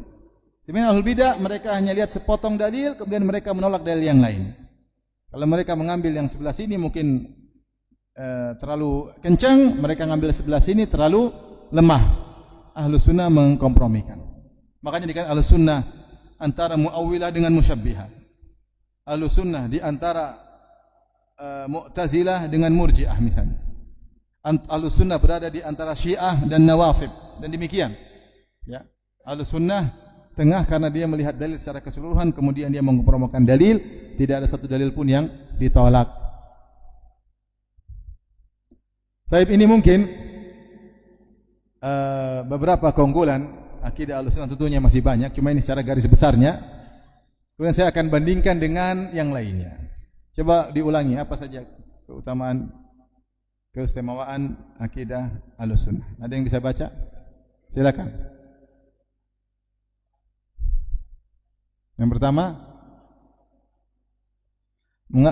Sebenarnya Ahlul Bidah mereka hanya lihat sepotong dalil, kemudian mereka menolak dalil yang lain. Kalau mereka mengambil yang sebelah sini mungkin terlalu kencang, mereka ngambil sebelah sini terlalu lemah. Ahlus Sunnah mengkompromikan. Makanya dikatakan Ahlus Sunnah antara Mu'awwilah dengan Musyabbihah. Ahlus Sunnah di antara Mu'tazilah dengan Murji'ah misalnya. Ahlus Sunnah berada di antara Syiah dan Nawasib, dan demikian. Ya. Ahlus Sunnah tengah karena dia melihat dalil secara keseluruhan, kemudian dia mengkompromikan dalil, tidak ada satu dalil pun yang ditolak. Taib ini mungkin beberapa keunggulan akidah Ahlussunnah, tentunya masih banyak, cuma ini secara garis besarnya. Kemudian saya akan bandingkan dengan yang lainnya. Coba diulangi apa saja keutamaan, keistimewaan akidah Ahlussunnah. Ada yang bisa baca? Silakan. Yang pertama,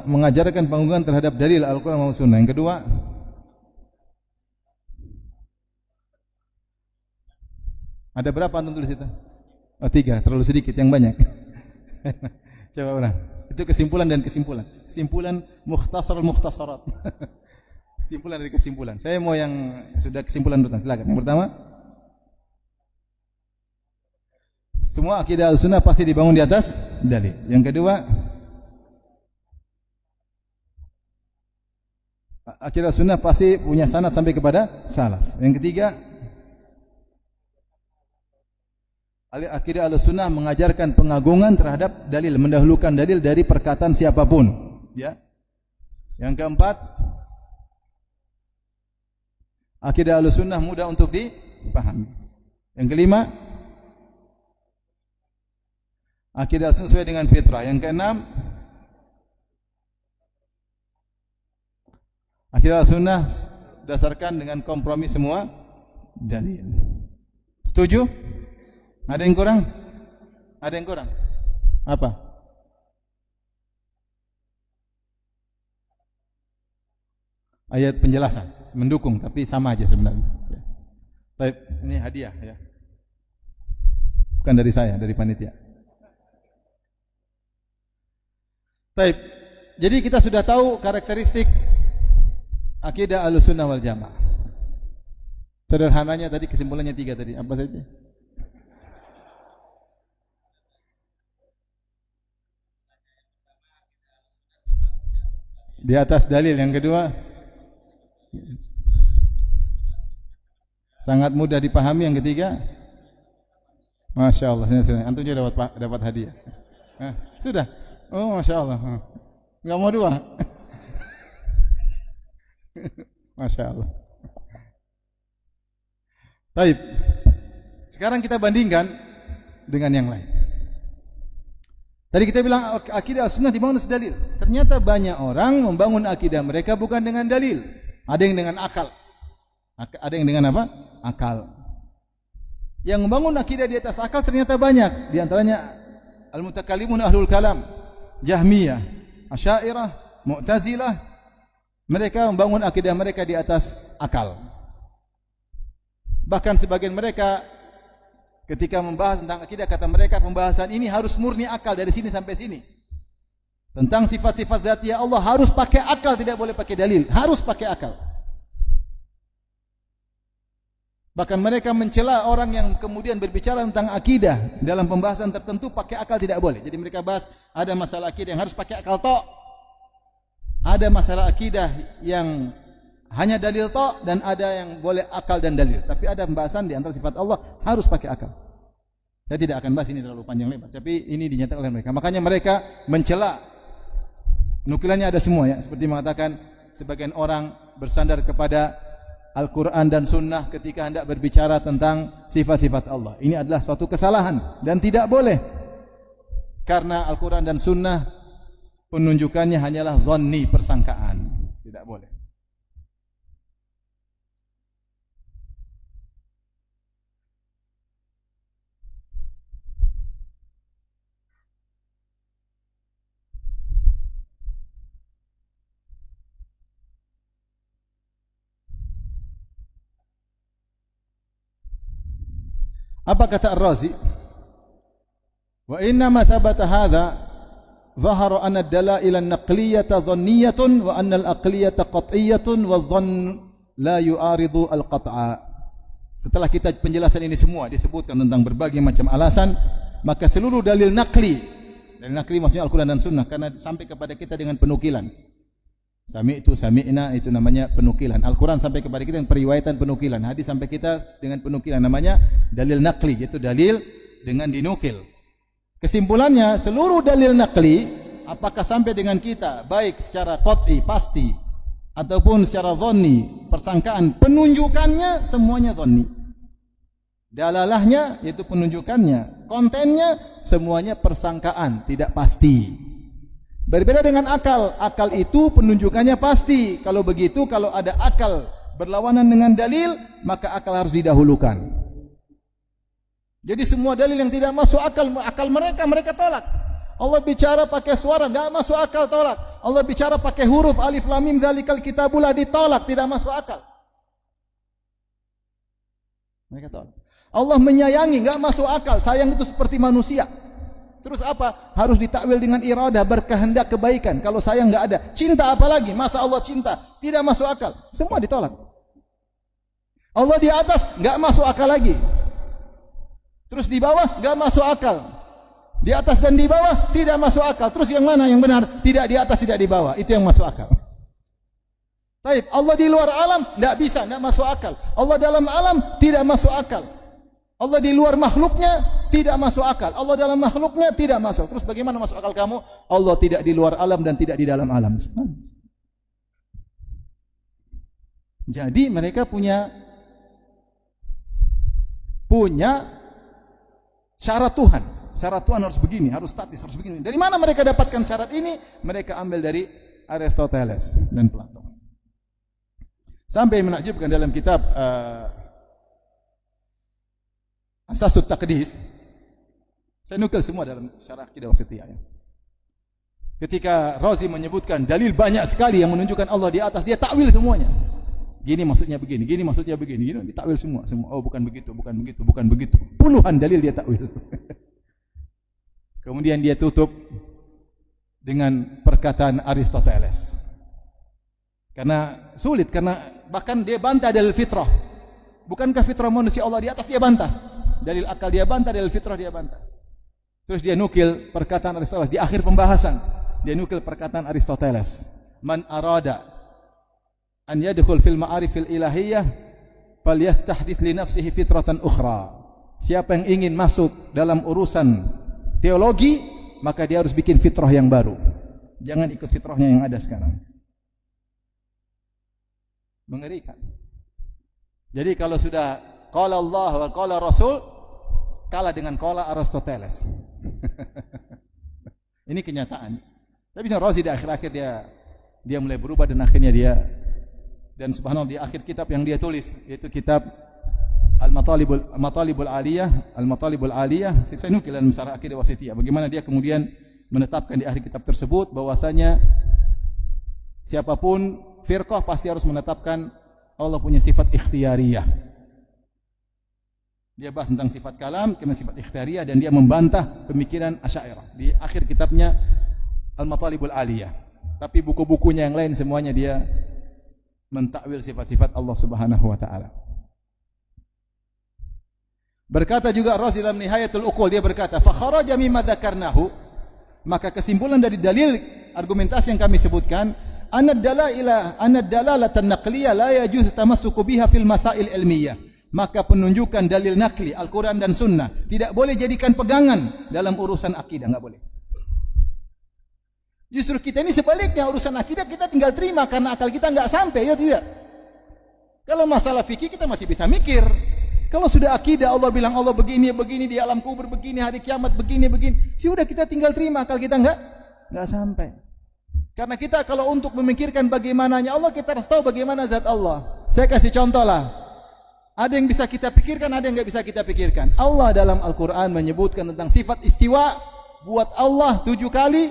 mengajarkan pengukuhan terhadap dalil Al-Quran maupun Sunnah. Yang kedua, ada berapa antum tulis itu? Oh, 3, terlalu sedikit, yang banyak. Coba ulang. Itu kesimpulan dan kesimpulan. Kesimpulan mukhtasarat. Kesimpulan dari kesimpulan. Saya mau yang sudah kesimpulan dulu. Silakan. Yang pertama, Semua akidah Ahlussunnah pasti dibangun di atas dalil. Yang kedua, akidah Ahlussunnah pasti punya sanad sampai kepada salaf. Yang ketiga, akidah Ahlussunnah mengajarkan pengagungan terhadap dalil, mendahulukan dalil dari perkataan siapapun, ya. Yang keempat, akidah Ahlussunnah mudah untuk dipahami. Yang kelima, akidah Ahlussunnah sesuai dengan fitrah. Yang keenam, akidah Ahlussunnah berdasarkan dengan kompromi semua dalil. Setuju? Ada yang kurang? Ada yang kurang? Apa? Ayat penjelasan mendukung, tapi sama aja sebenarnya. Baik, ini hadiah ya. Bukan dari saya, dari panitia. Baik. Jadi kita sudah tahu karakteristik akidah Ahlussunnah wal Jamaah. Sederhananya tadi kesimpulannya 3 tadi. Apa saja? Di atas dalil. Yang kedua, sangat mudah dipahami. Yang ketiga, Masya Allah, antum juga dapat hadiah. Sudah. Oh, Masya Allah. Enggak mau 2. Masya Allah. Baik. Sekarang kita bandingkan dengan yang lain. Tadi kita bilang akidah Ahlussunnah dibangun atas dalil. Ternyata banyak orang membangun akidah mereka bukan dengan dalil. Ada yang dengan akal. Ada yang dengan apa? Akal. Yang membangun akidah di atas akal ternyata banyak. Di antaranya al-mutakallimun ahlul kalam, Jahmiyah, Asy'ariyah, Mu'tazilah. Mereka membangun akidah mereka di atas akal. Bahkan sebagian mereka ketika membahas tentang akidah, kata mereka pembahasan ini harus murni akal dari sini sampai sini. Tentang sifat-sifat dzatiyah Allah harus pakai akal, tidak boleh pakai dalil, harus pakai akal. Bahkan mereka mencela orang yang kemudian berbicara tentang akidah dalam pembahasan tertentu pakai akal tidak boleh. Jadi mereka bahas ada masalah akidah yang harus pakai akal tok. Ada masalah akidah yang hanya dalil tok dan ada yang boleh akal dan dalil. Tapi ada pembahasan di antara sifat Allah harus pakai akal. Saya tidak akan bahas ini terlalu panjang lebar, tapi ini dinyatakan oleh mereka. Makanya mereka mencela. Nukilannya ada semua ya, seperti mengatakan sebagian orang bersandar kepada Al-Quran dan Sunnah ketika hendak berbicara tentang sifat-sifat Allah. Ini adalah suatu kesalahan dan tidak boleh. Karena Al-Quran dan Sunnah penunjukannya hanyalah dhanni, persangkaan. Tidak boleh. Apa kata Ar-Razi? Wa inna ma thabata hadha dhahara anna ad-dalail an-naqliyata dhanniyatun wa anna al-aqliyata qat'iyyatun wa dhann la yu'aridu al-qat'a. Setelah kita penjelasan ini semua disebutkan tentang berbagai macam alasan, maka seluruh dalil naqli maksudnya Al-Quran dan Sunnah, karena sampai kepada kita dengan penukilan. Sami'na itu namanya penukilan. Al-Quran sampai kepada kita dengan periwayatan penukilan. Hadis sampai kita dengan penukilan, namanya dalil naqli, yaitu dalil dengan dinukil. Kesimpulannya, seluruh dalil naqli apakah sampai dengan kita baik secara qat'i, pasti, ataupun secara dhanni, persangkaan, penunjukannya semuanya dhanni. Dalalahnya yaitu penunjukannya, kontennya semuanya persangkaan, tidak pasti. Berbeda dengan akal. Akal itu penunjukannya pasti. Kalau begitu, kalau ada akal berlawanan dengan dalil, maka akal harus didahulukan. Jadi semua dalil yang tidak masuk akal mereka tolak. Allah bicara pakai suara, tidak masuk akal, tolak. Allah bicara pakai huruf alif lam mim dzalikal kitabul la, ditolak, tidak masuk akal. Mereka tolak. Allah menyayangi, tidak masuk akal. Sayang itu seperti manusia. Terus apa? Harus ditakwil dengan iradah, berkehendak kebaikan. Kalau sayang enggak ada. Cinta apalagi? Masa Allah cinta? Tidak masuk akal. Semua ditolak. Allah di atas, enggak masuk akal lagi. Terus di bawah enggak masuk akal. Di atas dan di bawah tidak masuk akal. Terus yang mana yang benar? Tidak di atas, tidak di bawah. Itu yang masuk akal. Taib, Allah di luar alam enggak bisa, enggak masuk akal. Allah dalam alam tidak masuk akal. Allah di luar makhluknya tidak masuk akal. Allah dalam makhluknya tidak masuk. Terus bagaimana masuk akal kamu? Allah tidak di luar alam dan tidak di dalam alam. Jadi mereka punya syarat Tuhan. Syarat Tuhan harus begini, harus statis, harus begini. Dari mana mereka dapatkan syarat ini? Mereka ambil dari Aristoteles dan Plato. Sampai menakjubkan dalam kitab Asasut Taqdis, saya nukil semua dalam syarah Aqidah Wasithiyah. Ketika Razi menyebutkan dalil banyak sekali yang menunjukkan Allah di atas, dia takwil semuanya. Gini maksudnya begini, gini maksudnya begini, gini ditakwil semua. Oh bukan begitu, bukan begitu, bukan begitu. Puluhan dalil dia takwil. Kemudian dia tutup dengan perkataan Aristoteles. Karena sulit, karena bahkan dia bantah dalil fitrah. Bukankah fitrah manusia Allah di atas, dia bantah. Dalil akal dia bantah, dalil fitrah dia bantah. Terus dia nukil perkataan Aristoteles di akhir pembahasan. Dia nukil perkataan Aristoteles. Man arada an yadkhul fil ma'arifil ilahiyah falyastahdits li nafsihi fitratan ukhra. Siapa yang ingin masuk dalam urusan teologi, maka dia harus bikin fitrah yang baru. Jangan ikut fitrahnya yang ada sekarang. Mengerikan. Jadi kalau sudah qala Allah wa qala Rasul, kalah dengan qala Aristoteles. Ini kenyataan. Tapi Razi di akhir-akhir dia mulai berubah dan akhirnya dan subhanallah di akhir kitab yang dia tulis, yaitu kitab Al-Matalibul Aliyah, saya nukil dalam syarah Aqidah Wasithiyah. Bagaimana dia kemudian menetapkan di akhir kitab tersebut bahwasanya siapapun firqah pasti harus menetapkan Allah punya sifat ikhtiyariyah. Dia bahas tentang sifat kalam, kemudian sifat ikhtiyariyah, dan dia membantah pemikiran Asy'ariyah di akhir kitabnya Al-Matalibul Aliyah. Tapi buku-bukunya yang lain semuanya dia mentakwil sifat-sifat Allah Subhanahu wa taala. Berkata juga Razi dalam Nihayatul Uqul, dia berkata, "Fa kharaja mimma dzakarnahu", maka kesimpulan dari dalil argumentasi yang kami sebutkan, anad dalalatan naqliyah la yajuz tamassuku biha fil masail ilmiyah. Maka penunjukan dalil nakli Al-Quran dan Sunnah tidak boleh jadikan pegangan dalam urusan akidah, enggak boleh. Justru kita ini sebaliknya, urusan akidah kita tinggal terima karena akal kita enggak sampai, ya tidak. Kalau masalah fikih kita masih bisa mikir. Kalau sudah akidah, Allah bilang Allah begini, begini di alam kubur, begini hari kiamat, begini, begini, sudah kita tinggal terima, akal kita enggak sampai. Karena kita kalau untuk memikirkan bagaimananya Allah, kita harus tahu bagaimana zat Allah. Saya kasih contoh lah. Ada yang bisa kita pikirkan, ada yang enggak bisa kita pikirkan. Allah dalam Al-Quran menyebutkan tentang sifat istiwa buat Allah 7 kali.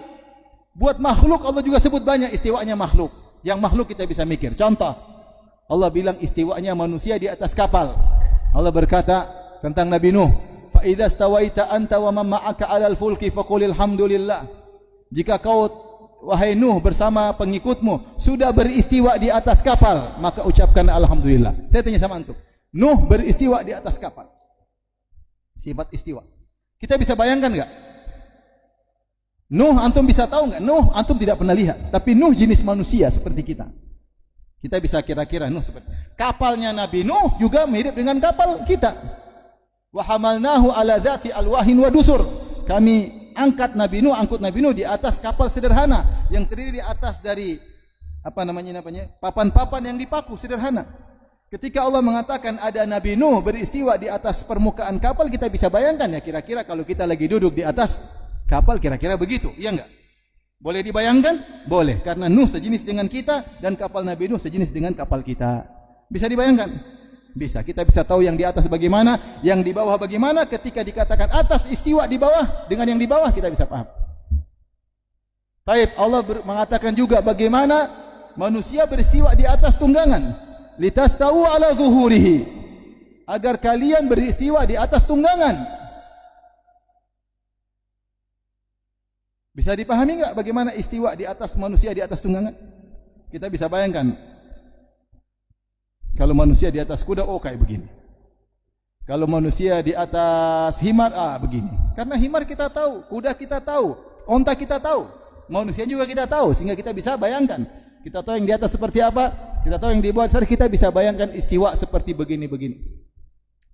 Buat makhluk Allah juga sebut banyak istiwanya makhluk. Yang makhluk kita bisa mikir. Contoh, Allah bilang istiwanya manusia di atas kapal. Allah berkata tentang Nabi Nuh, "Fa idza stawaita anta wa man ma'aka 'alal fulki faqulil hamdulillah." Jika kau wahai Nuh bersama pengikutmu sudah beristiwa di atas kapal, maka ucapkan alhamdulillah. Saya tanya sama antum, Nuh beristiwa di atas kapal. Sifat istiwa. Kita bisa bayangkan enggak? Nuh antum bisa tahu enggak? Nuh antum tidak pernah lihat, tapi Nuh jenis manusia seperti kita. Kita bisa kira-kira Nuh seperti kapalnya Nabi Nuh juga mirip dengan kapal kita. Wa hamalnahu ala dzati alwahin wa dusur. Kami angkat Nabi Nuh di atas kapal sederhana yang terdiri di atas dari papan-papan yang dipaku sederhana. Ketika Allah mengatakan ada Nabi Nuh beristiwa di atas permukaan kapal, kita bisa bayangkan ya kira-kira kalau kita lagi duduk di atas kapal kira-kira begitu, iya enggak? Boleh dibayangkan? Boleh, karena Nuh sejenis dengan kita dan kapal Nabi Nuh sejenis dengan kapal kita. Bisa dibayangkan? Bisa. Kita bisa tahu yang di atas bagaimana, yang di bawah bagaimana. Ketika dikatakan atas istiwa di bawah dengan yang di bawah kita bisa paham. Taib, Allah mengatakan juga bagaimana manusia beristiwa di atas tunggangan. Litastawu ala zuhurihi, agar kalian beristiwa di atas tunggangan. Bisa dipahami enggak bagaimana istiwa di atas manusia di atas tunggangan? Kita bisa bayangkan kalau manusia di atas kuda, oh kayak begini. Kalau manusia di atas himar, begini. Karena himar kita tahu, kuda kita tahu, onta kita tahu, manusia juga kita tahu, sehingga kita bisa bayangkan. Kita tahu yang di atas seperti apa, kita tahu yang di bawah, kita bisa bayangkan istiwa seperti begini-begini.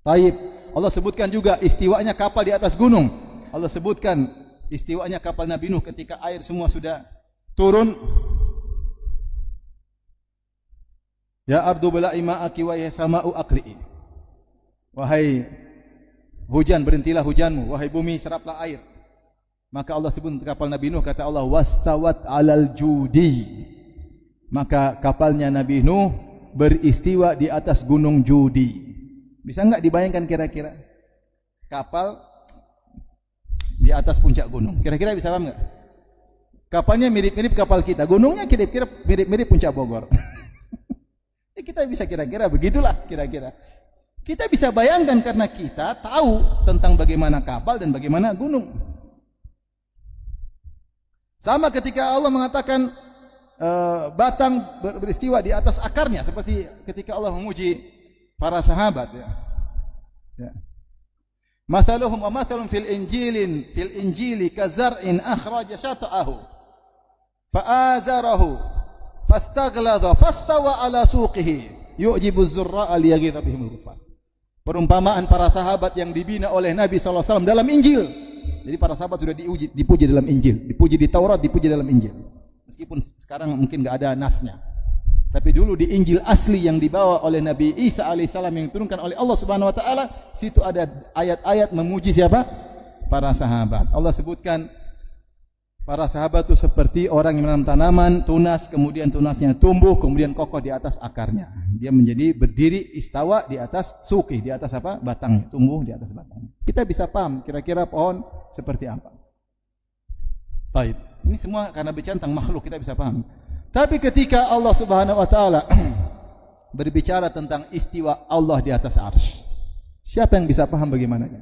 Taib. Allah sebutkan juga istiwanya kapal di atas gunung. Allah sebutkan istiwanya kapal Nabi Nuh ketika air semua sudah turun. Ya ardu bala'i ma'aki wa ya sama'u aqli'i. Wahai hujan, berhentilah hujanmu. Wahai bumi, seraplah air. Maka Allah sebut kapal Nabi Nuh, kata Allah, wastawat alal judi. Maka kapalnya Nabi Nuh beristiwa di atas gunung Judi. Bisa enggak dibayangkan kira-kira kapal di atas puncak gunung? Kira-kira bisa paham enggak? Kapalnya mirip-mirip kapal kita, gunungnya kira-kira mirip-mirip puncak Bogor. Kita bisa kira-kira begitulah kira-kira. Kita bisa bayangkan karena kita tahu tentang bagaimana kapal dan bagaimana gunung. Sama ketika Allah mengatakan batang beristiwa di atas akarnya, seperti ketika Allah memuji para sahabat. Ya. Mathaluhum wa mathalun fil injili kazar'in akhraja shata'ahu fa'azarahu fastaghlada fastawa ala suqihi yu'jibu az-zurra'a liyaghidha bihim al-kuffar. Perumpamaan para sahabat yang dibina oleh Nabi SAW dalam Injil. Jadi para sahabat sudah dipuji dalam Injil, dipuji di Taurat, dipuji dalam Injil. Meskipun sekarang mungkin enggak ada nasnya. Tapi dulu di Injil asli yang dibawa oleh Nabi Isa alaihissalam yang diturunkan oleh Allah Subhanahu wa taala, situ ada ayat-ayat memuji siapa? Para sahabat. Allah sebutkan para sahabat itu seperti orang yang menanam tanaman, tunas, kemudian tunasnya tumbuh, kemudian kokoh di atas akarnya. Dia menjadi berdiri istawa di atas suki, di atas apa? Batangnya, tumbuh di atas batangnya. Kita bisa paham kira-kira pohon seperti apa. Baik, ini semua karena bicara tentang makhluk kita bisa paham. Tapi ketika Allah Subhanahu wa taala berbicara tentang istiwa Allah di atas arsy, siapa yang bisa paham bagaimananya?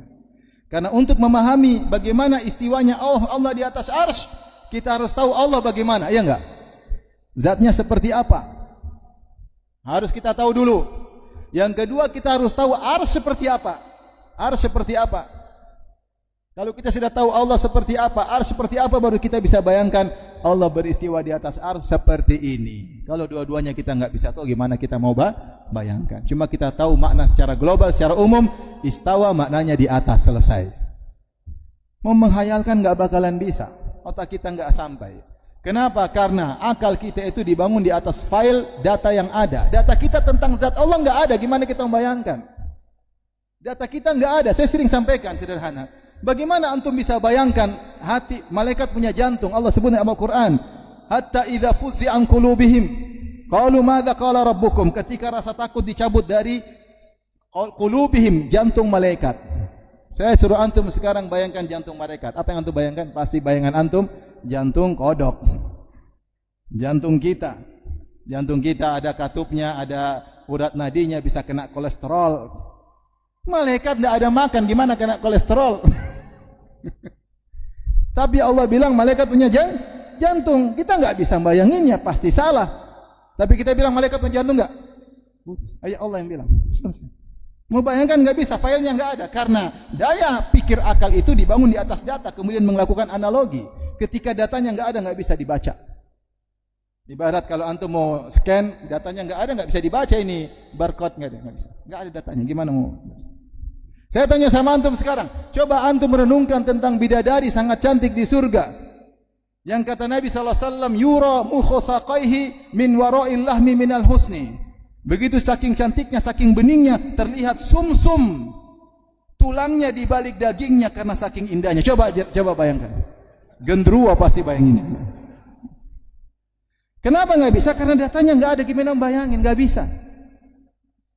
Karena untuk memahami bagaimana istiwanya Allah di atas arsy, kita harus tahu Allah bagaimana, iya enggak? Zatnya seperti apa? Harus kita tahu dulu. Yang kedua, kita harus tahu arsy seperti apa. Arsy seperti apa? Kalau kita sudah tahu Allah seperti apa, arsy seperti apa, baru kita bisa bayangkan Allah beristiwa di atas arsy seperti ini. Kalau dua-duanya kita enggak bisa tahu, gimana kita mau bayangkan? Cuma kita tahu makna secara global, secara umum, istawa maknanya di atas, selesai. Mau menghayalkan enggak bakalan bisa. Otak kita enggak sampai. Kenapa? Karena akal kita itu dibangun di atas file data yang ada. Data kita tentang zat Allah enggak ada, gimana kita membayangkan? Data kita enggak ada. Saya sering sampaikan sederhana. Bagaimana antum bisa bayangkan hati malaikat punya jantung? Allah sebut dalam Al-Qur'an, hatta idza fuzza an qulubihim qalu madza qala rabbukum. Ketika rasa takut dicabut dari qulubihim, jantung malaikat. Saya suruh antum sekarang bayangkan jantung malaikat. Apa yang antum bayangkan? Pasti bayangan antum jantung kodok. Jantung kita. Jantung kita ada katupnya, ada urat nadinya, bisa kena kolesterol. Malaikat tidak ada makan, gimana kena kolesterol? Tapi Allah bilang malaikat punya jantung. Kita enggak bisa bayanginnya, pasti salah. Tapi kita bilang malaikat punya jantung enggak? Ayat Allah yang bilang. Mau bayangkan enggak bisa, filenya enggak ada. Karena daya pikir akal itu dibangun di atas data, kemudian melakukan analogi. Ketika datanya enggak ada, enggak bisa dibaca. Ibarat kalau antum mau scan, datanya enggak ada, enggak bisa dibaca ini barcode, enggak bisa. Enggak ada datanya, gimana mau? Saya tanya sama antum sekarang, coba antum merenungkan tentang bidadari sangat cantik di surga. Yang kata Nabi SAW, yura mukhu saqaihi min wara'il lahmi minal husni. Begitu saking cantiknya, saking beningnya, terlihat sumsum tulangnya di balik dagingnya karena saking indahnya. Coba bayangkan. Gendruwo pasti bayanginnya. Kenapa enggak bisa? Karena datanya enggak ada, gimana bayangin? Enggak bisa.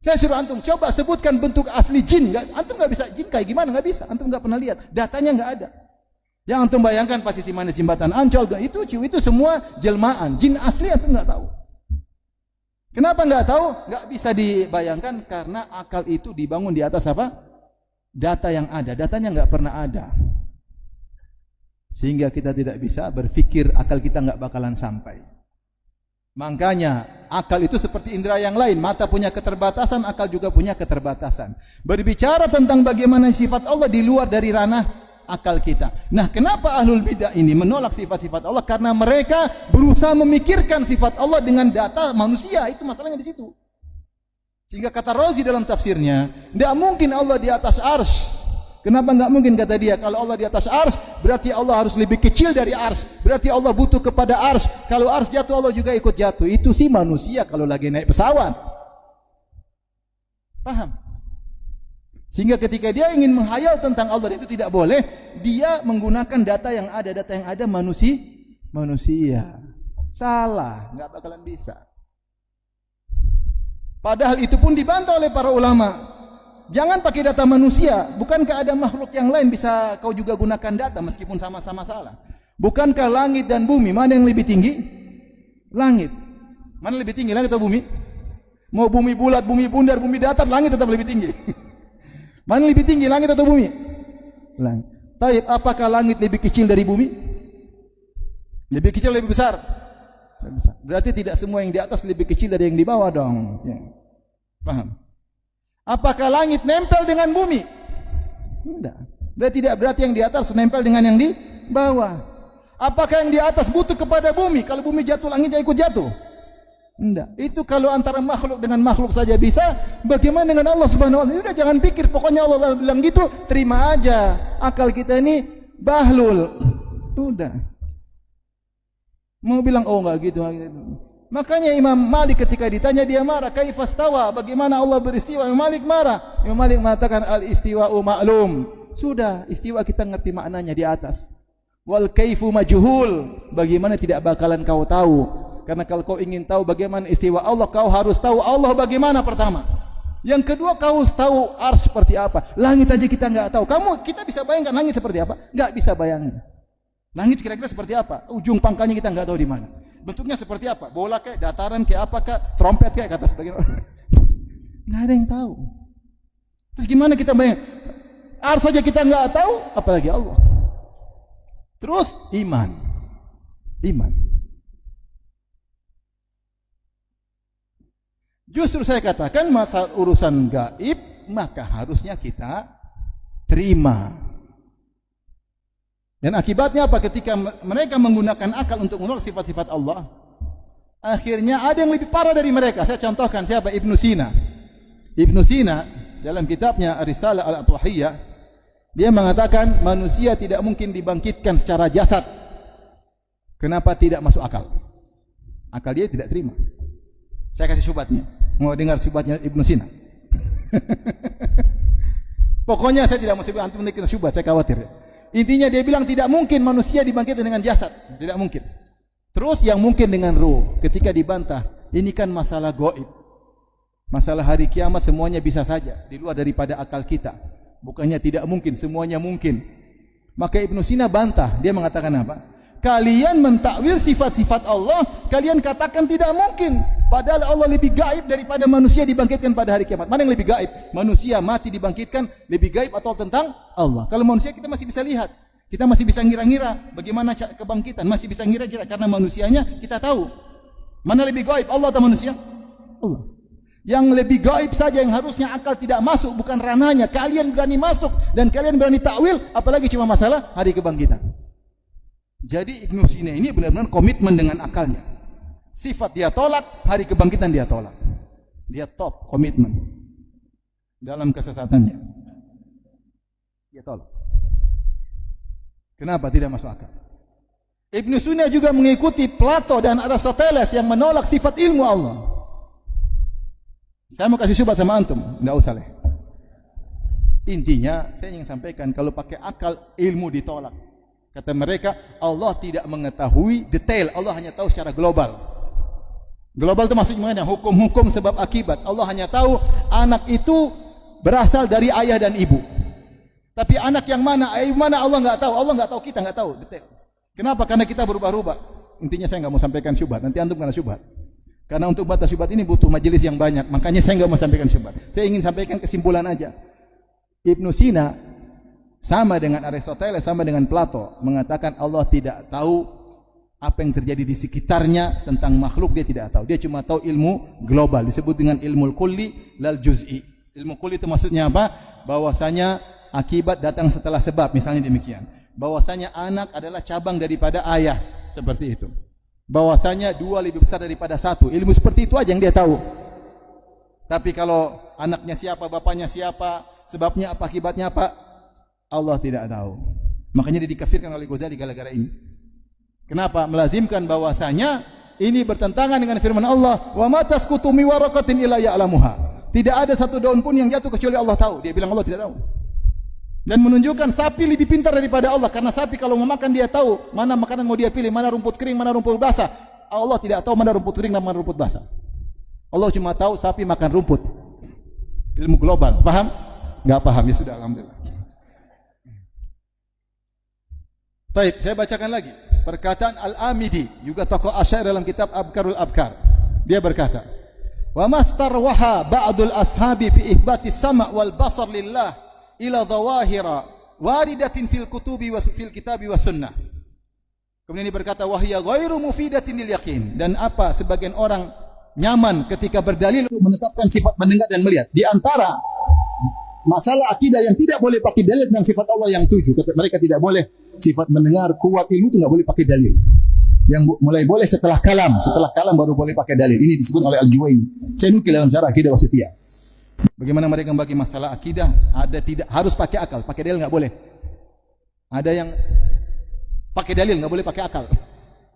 Saya suruh antum coba sebutkan bentuk asli jin, antum enggak bisa. Jin kayak gimana? Enggak bisa. Antum enggak pernah lihat. Datanya enggak ada. Yang antum bayangkan pasti si manis Simbatan Ancol, itu semua jelmaan. Jin asli antum enggak tahu. Kenapa enggak tahu? Enggak bisa dibayangkan karena akal itu dibangun di atas apa? Data yang ada. Datanya enggak pernah ada. Sehingga kita tidak bisa berpikir, akal kita enggak bakalan sampai. Makanya Akal itu seperti indera yang lain. Mata punya keterbatasan, akal juga punya keterbatasan. Berbicara tentang bagaimana sifat Allah di luar dari ranah akal kita. Nah, kenapa ahlul bidah ini menolak sifat-sifat Allah? Karena mereka berusaha memikirkan sifat Allah dengan data manusia. Itu masalahnya di situ. Sehingga kata Razi dalam tafsirnya, tidak mungkin Allah di atas arsy. Kenapa enggak mungkin, kata dia? Kalau Allah di atas arsy, berarti Allah harus lebih kecil dari arsy. Berarti Allah butuh kepada arsy. Kalau arsy jatuh, Allah juga ikut jatuh. Itu sih manusia kalau lagi naik pesawat. Paham? Sehingga ketika dia ingin menghayal tentang Allah, itu tidak boleh. Dia menggunakan data yang ada manusia. Salah, enggak bakalan bisa. Padahal itu pun dibantah oleh para ulama. Jangan pakai data manusia. Bukankah ada makhluk yang lain bisa kau juga gunakan data meskipun sama-sama salah? Bukankah langit dan bumi mana yang lebih tinggi? Langit. Mana lebih tinggi, langit atau bumi? Mau bumi bulat, bumi bundar, bumi datar, langit tetap lebih tinggi. Mana lebih tinggi, langit atau bumi? Langit. Taib, apakah langit lebih kecil dari bumi? Lebih kecil, lebih besar? Lebih besar. Berarti tidak semua yang di atas lebih kecil dari yang di bawah dong. Ya. Paham? Apakah langit nempel dengan bumi? Tidak. Berarti yang di atas nempel dengan yang di bawah. Apakah yang di atas butuh kepada bumi? Kalau bumi jatuh, langitnya ikut jatuh? Tidak. Itu kalau antara makhluk dengan makhluk saja bisa, bagaimana dengan Allah Subhanahu wa taala? Udah jangan pikir, pokoknya Allah bilang gitu, terima aja. Akal kita ini bahlul. Udah. Mau bilang oh enggak gitu. Makanya Imam Malik ketika ditanya dia marah, kaifastawa, bagaimana Allah beristiwa? Imam Malik marah. Imam Malik mengatakan al-istiwa'u ma'lum. Sudah, istiwa kita ngerti maknanya di atas. Wal kaifu majhul, bagaimana tidak bakalan kau tahu. Karena kalau kau ingin tahu bagaimana istiwa Allah, kau harus tahu Allah bagaimana pertama. Yang kedua, kau harus tahu arsy seperti apa. Langit aja kita enggak tahu. Kita bisa bayangkan langit seperti apa? Enggak bisa bayangin. Langit kira-kira seperti apa? Ujung pangkalnya kita enggak tahu di mana. Bentuknya seperti apa? Bola kayak, dataran kayak apa kah? Trompet kayak, kata sebagian orang. Nggak ada yang tahu. Terus gimana kita bayang? Arsy saja kita nggak tahu, apalagi Allah. Terus iman. Justru saya katakan masalah urusan gaib, maka harusnya kita terima. Dan akibatnya apa? Ketika mereka menggunakan akal untuk menolak sifat-sifat Allah, akhirnya ada yang lebih parah dari mereka. Saya contohkan siapa? Ibnu Sina. Ibnu Sina dalam kitabnya Risalah Al-Atuhiyah, dia mengatakan manusia tidak mungkin dibangkitkan secara jasad. Kenapa? Tidak masuk akal. Akal dia tidak terima. Saya kasih syubhatnya. Mau dengar syubhatnya Ibnu Sina? Pokoknya saya tidak mau sebut, antum nanti kita syubhat, saya khawatir. Intinya dia bilang tidak mungkin manusia dibangkitkan dengan jasad, tidak mungkin. Terus yang mungkin dengan ruh. Ketika dibantah, ini kan masalah gaib. Masalah hari kiamat semuanya bisa saja di luar daripada akal kita. Bukannya tidak mungkin, semuanya mungkin. Maka Ibnu Sina bantah, dia mengatakan apa? Kalian mentakwil sifat-sifat Allah, kalian katakan tidak mungkin. Padahal Allah lebih gaib daripada manusia dibangkitkan pada hari kiamat. Mana yang lebih gaib? Manusia mati dibangkitkan lebih gaib atau tentang Allah? Kalau manusia kita masih bisa lihat. Kita masih bisa ngira-ngira bagaimana kebangkitan. Masih bisa ngira-ngira karena manusianya kita tahu. Mana lebih gaib, Allah atau manusia? Allah. Yang lebih gaib saja yang harusnya akal tidak masuk, bukan ranahnya. Kalian berani masuk dan kalian berani takwil, apalagi cuma masalah hari kebangkitan. Jadi Ibnu Sina ini benar-benar komitmen dengan akalnya. Sifat dia tolak, hari kebangkitan dia tolak. Dia top komitmen dalam kesesatannya. Dia tolak. Kenapa tidak masuk akal? Ibnu Sina juga mengikuti Plato dan Aristoteles yang menolak sifat ilmu Allah. Saya mau kasih syubhat sama antum, enggak usah lah. Intinya saya ingin sampaikan kalau pakai akal ilmu ditolak. Kata mereka, Allah tidak mengetahui detail, Allah hanya tahu secara global. Global itu maksudnya hukum-hukum sebab akibat. Allah hanya tahu anak itu berasal dari ayah dan ibu. Tapi anak yang mana, ayah mana Allah enggak tahu. Allah enggak tahu, kita enggak tahu detail. Kenapa? Karena kita berubah-ubah. Intinya saya enggak mau sampaikan syubhat. Nanti antum kena syubhat. Karena untuk batas syubhat ini butuh majelis yang banyak. Makanya saya enggak mau sampaikan syubhat. Saya ingin sampaikan kesimpulan aja. Ibnu Sina sama dengan Aristoteles, sama dengan Plato mengatakan Allah tidak tahu Apa yang terjadi di sekitarnya tentang makhluk dia tidak tahu. Dia cuma tahu ilmu global, disebut dengan ilmu kulli lal juz'i. Ilmu kulli itu maksudnya apa? Bahwasanya akibat datang setelah sebab, misalnya demikian. Bahwasanya anak adalah cabang daripada ayah, seperti itu. Bahwasanya dua lebih besar daripada satu. Ilmu seperti itu aja yang dia tahu. Tapi kalau anaknya siapa, bapaknya siapa, sebabnya apa, akibatnya apa, Allah tidak tahu. Makanya dia dikafirkan oleh Ghazali gara-gara ini. Kenapa? Melazimkan bahwasanya ini bertentangan dengan firman Allah, "Wa ma tasqutu mi waraqatin illa ya'lamuha." Tidak ada satu daun pun yang jatuh kecuali Allah tahu. Dia bilang Allah tidak tahu. Dan menunjukkan sapi lebih pintar daripada Allah, karena sapi kalau mau makan dia tahu mana makanan mau dia pilih, mana rumput kering, mana rumput basah. Allah tidak tahu mana rumput kering dan mana rumput basah. Allah cuma tahu sapi makan rumput. Ilmu global, paham? Enggak paham, ya sudah, alhamdulillah. Baik, saya bacakan lagi perkataan Al-Amidi, juga tokoh Asy'ari dalam kitab Abkarul Abkar. Dia berkata, "Wa mastarwaha ba'dul ashabi fi ihbati sama' wal basar lillah ila dhawahira waridatin fil kutubi wa fil kitabi wa sunnah." Kemudian dia berkata, "Wa hiya ghairu mufidatin lil yaqin." Dan apa sebagian orang nyaman ketika berdalil menetapkan sifat mendengar dan melihat. Di antara masalah akidah yang tidak boleh pakai dalil dengan sifat Allah yang 7. Mereka tidak boleh sifat mendengar, kuat ilmu itu enggak boleh pakai dalil. Yang mulai boleh setelah kalam baru boleh pakai dalil. Ini disebut oleh Al-Juwayni. Saya nukil dalam syarah akidah wasithiyah. Bagaimana mereka membagi masalah akidah, ada tidak harus pakai akal, pakai dalil enggak boleh. Ada yang pakai dalil enggak boleh pakai akal.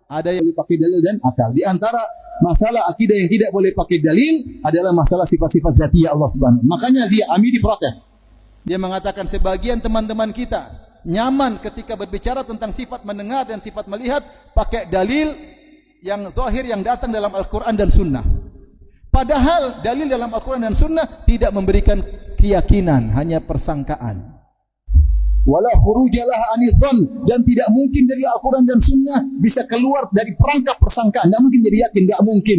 Ada yang pakai dalil dan akal. Di antara masalah akidah yang tidak boleh pakai dalil adalah masalah sifat-sifat zatiyah Allah Subhanahu. Makanya dia Amidi protes. Dia mengatakan sebagian teman-teman kita nyaman ketika berbicara tentang sifat mendengar dan sifat melihat pakai dalil yang zahir yang datang dalam Al-Quran dan Sunnah. Padahal dalil dalam Al-Quran dan Sunnah tidak memberikan keyakinan, hanya persangkaan. Wala khurujalah anidzan, dan tidak mungkin dari Al-Quran dan Sunnah bisa keluar dari perangkap persangkaan. Tidak mungkin jadi yakin, tidak mungkin.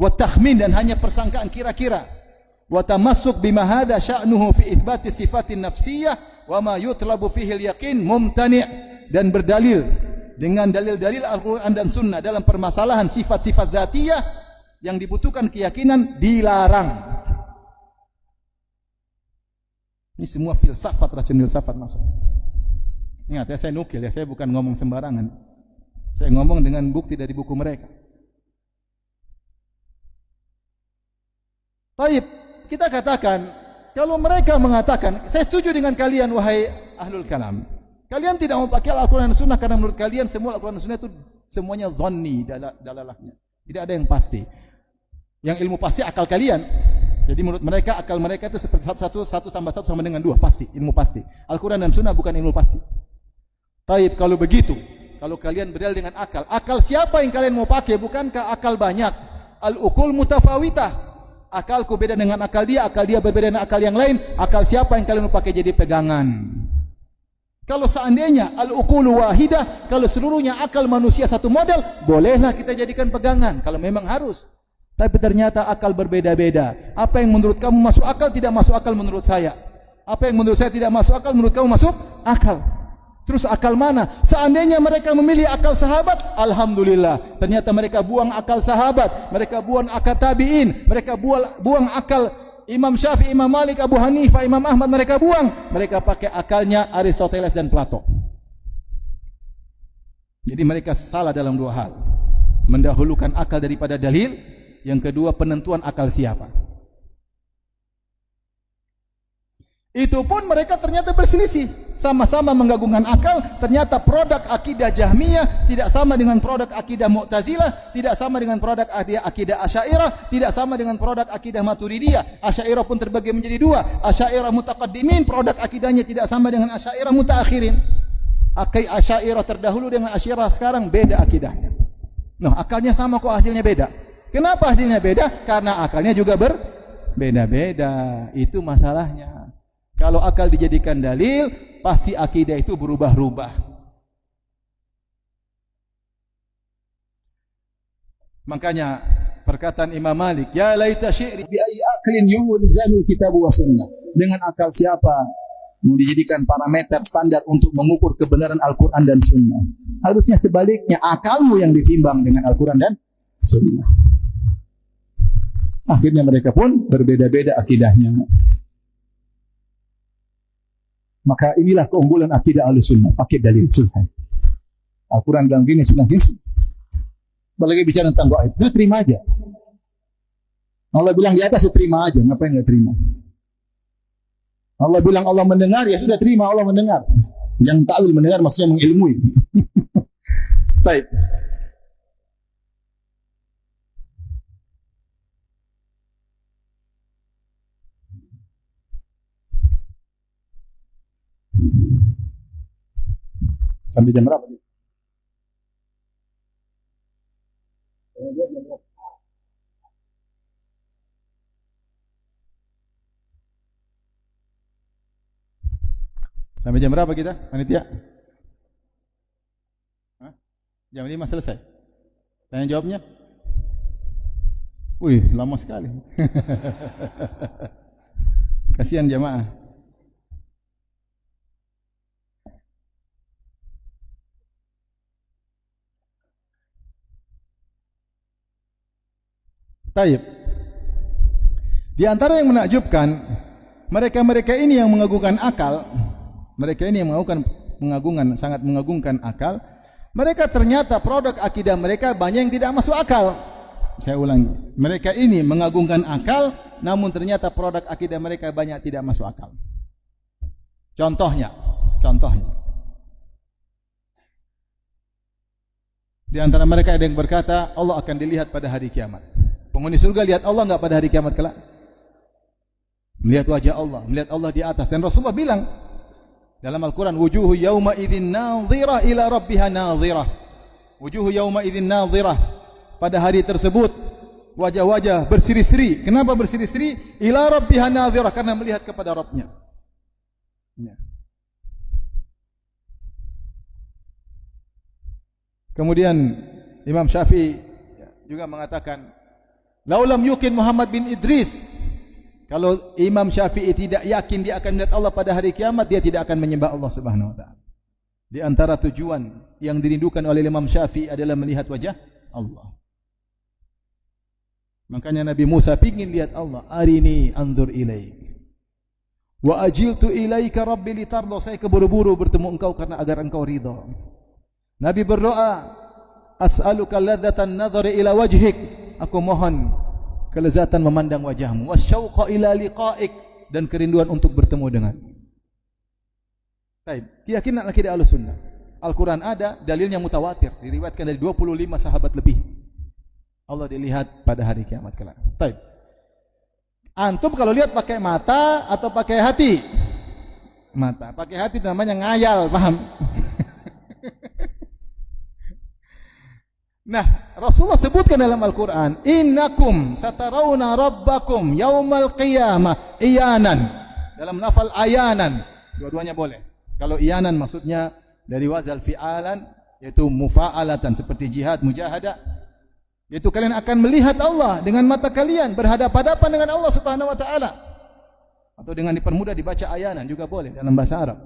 Wa takhmin, dan hanya persangkaan kira-kira. Wa tamassuk bima hadza sya'nuhu fi itsbati sifatin nafsiyah wa ma yutlabu fihi al-yaqin mumtani', dan berdalil dengan dalil-dalil Al-Quran dan Sunnah dalam permasalahan sifat-sifat dzatiyah yang dibutuhkan keyakinan dilarang. Ini semua filsafat, racun filsafat masuk. Ingat ya, saya nukil ya, saya bukan ngomong sembarangan. Saya ngomong dengan bukti dari buku mereka. Taib, kita katakan, kalau mereka mengatakan, saya setuju dengan kalian wahai ahlul kalam. Kalian tidak mau pakai Al-Quran dan Sunnah karena menurut kalian semua Al-Quran dan Sunnah itu semuanya dhanni dalalahnya. Tidak ada yang pasti. Yang ilmu pasti akal kalian. Jadi menurut mereka akal mereka itu seperti satu tambah satu sama dengan 2, pasti, ilmu pasti. Al-Quran dan Sunnah bukan ilmu pasti. Taib, kalau begitu, kalau kalian berdalil dengan akal siapa yang kalian mau pakai? Bukankah akal banyak? Al-uqul mutafawitah. Akalku beda dengan akal dia berbeda dengan akal yang lain. Akal siapa yang kalian mau pakai jadi pegangan? Kalau seandainya al-uqulu wahidah, kalau seluruhnya akal manusia satu model, bolehlah kita jadikan pegangan kalau memang harus. Tapi ternyata akal berbeda-beda. Apa yang menurut kamu masuk akal tidak masuk akal menurut saya. Apa yang menurut saya tidak masuk akal menurut kamu masuk akal. Terus akal mana? Seandainya mereka memilih akal sahabat, alhamdulillah. Ternyata mereka buang akal sahabat, mereka buang akal tabi'in, mereka buang akal Imam Syafi'i, Imam Malik, Abu Hanifah, Imam Ahmad, mereka buang. Mereka pakai akalnya Aristoteles dan Plato. Jadi mereka salah dalam 2 hal. Mendahulukan akal daripada dalil. Yang kedua, penentuan akal siapa. Itu pun mereka ternyata berselisih. Sama-sama menggabungkan akal. Ternyata produk akidah Jahmiyah tidak sama dengan produk akidah Mu'tazilah, tidak sama dengan produk akidah Asy'ariyah, tidak sama dengan produk akidah Maturidiyah. Asy'ariyah pun terbagi menjadi 2. Asy'ariyah mutaqaddimin, produk akidahnya tidak sama dengan Asy'ariyah mutaakhirin. Asy'ariyah terdahulu dengan Asy'ariyah sekarang beda akidahnya. Nah, akalnya sama kok hasilnya beda. Kenapa hasilnya beda? Karena akalnya juga berbeda-beda. Itu masalahnya. Kalau akal dijadikan dalil, pasti akidah itu berubah-ubah. Makanya perkataan Imam Malik, ya laita syi'ri bi ayyi aqlin yunzalul kitab wa sunnah. Dengan akal siapa
mau dijadikan parameter standar untuk mengukur kebenaran Al-Quran dan Sunnah. Harusnya sebaliknya, akalmu yang ditimbang dengan Al-Quran dan Sunnah. Akhirnya mereka pun berbeda-beda akidahnya. Maka inilah keunggulan akidah Ahlussunnah, pakai dalil, selesai. Al-Quran bilang gini, Sunnah gini. Apalagi bicara tentang gaib, dia terima aja. Allah bilang di atas, terima aja, ngapain nggak terima? Allah bilang Allah mendengar, ya sudah terima Allah mendengar. Yang takwil mendengar maksudnya mengilmui. Baik. Sampai jam berapa?
Sampai jam berapa kita, panitia? Hah? Jam 5 selesai. Tanya jawabnya? Wih, lama sekali. Kasihan jamaah. Taib. Di antara yang menakjubkan, mereka-mereka ini yang mengagungkan akal. Mereka ini yang sangat mengagungkan akal. Mereka ternyata produk akidah mereka banyak yang tidak masuk akal. Saya ulangi. Mereka ini mengagungkan akal, namun ternyata produk akidah mereka banyak tidak masuk akal. Contohnya. Di antara mereka ada yang berkata, Allah akan dilihat pada hari kiamat. Penghuni surga lihat Allah enggak pada hari kiamat kelak? Melihat wajah Allah, melihat Allah di atas. Dan Rasulullah bilang, dalam Al-Quran, wujuhu yawma idzin nadhirah ila rabbiha nadhirah. Wujuhu yawma idzin nadhirah. Pada hari tersebut wajah-wajah berseri-seri. Kenapa berseri-seri? Ila rabbiha nadhirah, karena melihat kepada Rabbnya. Ya. Kemudian Imam Syafi'i juga mengatakan, laulam yukin Muhammad bin Idris, kalau Imam Syafi'i tidak yakin dia akan melihat Allah pada hari kiamat, dia tidak akan menyembah Allah Subhanahu wa taala. Di antara tujuan yang dirindukan oleh Imam Syafi'i adalah melihat wajah Allah. Makanya Nabi Musa ingin lihat Allah. Arini anzur ilaik. Wa ajiltu ilaika rabbi litarda. Saya keburu-buru bertemu engkau karena agar engkau ridha. Nabi berdoa, as'aluka ladzatan nadhari ila wajhik. Aku mohon kelezatan memandang wajahmu, wasyauqa ila liqa'ik, dan kerinduan untuk bertemu denganmu. Baik, keyakinan akidah Ahlussunnah. Al-Quran ada, dalilnya mutawatir, diriwayatkan dari 25 sahabat lebih. Allah dilihat pada hari kiamat kelak. Baik. Antum kalau lihat pakai mata atau pakai hati? Mata. Pakai hati namanya ngayal, paham? Nah, Rasulullah sebutkan dalam Al-Quran, innakum satarawna rabbakum yaumal qiyamah iyanan. Dalam lafal ayanan, dua-duanya boleh. Kalau iyanan maksudnya dari wazal fi'alan, yaitu mufa'alatan, seperti jihad, mujahadah, yaitu kalian akan melihat Allah dengan mata kalian, berhadapan-hadapan dengan Allah Subhanahu wa taala. Atau dengan dipermudah dibaca ayanan juga boleh dalam bahasa Arab.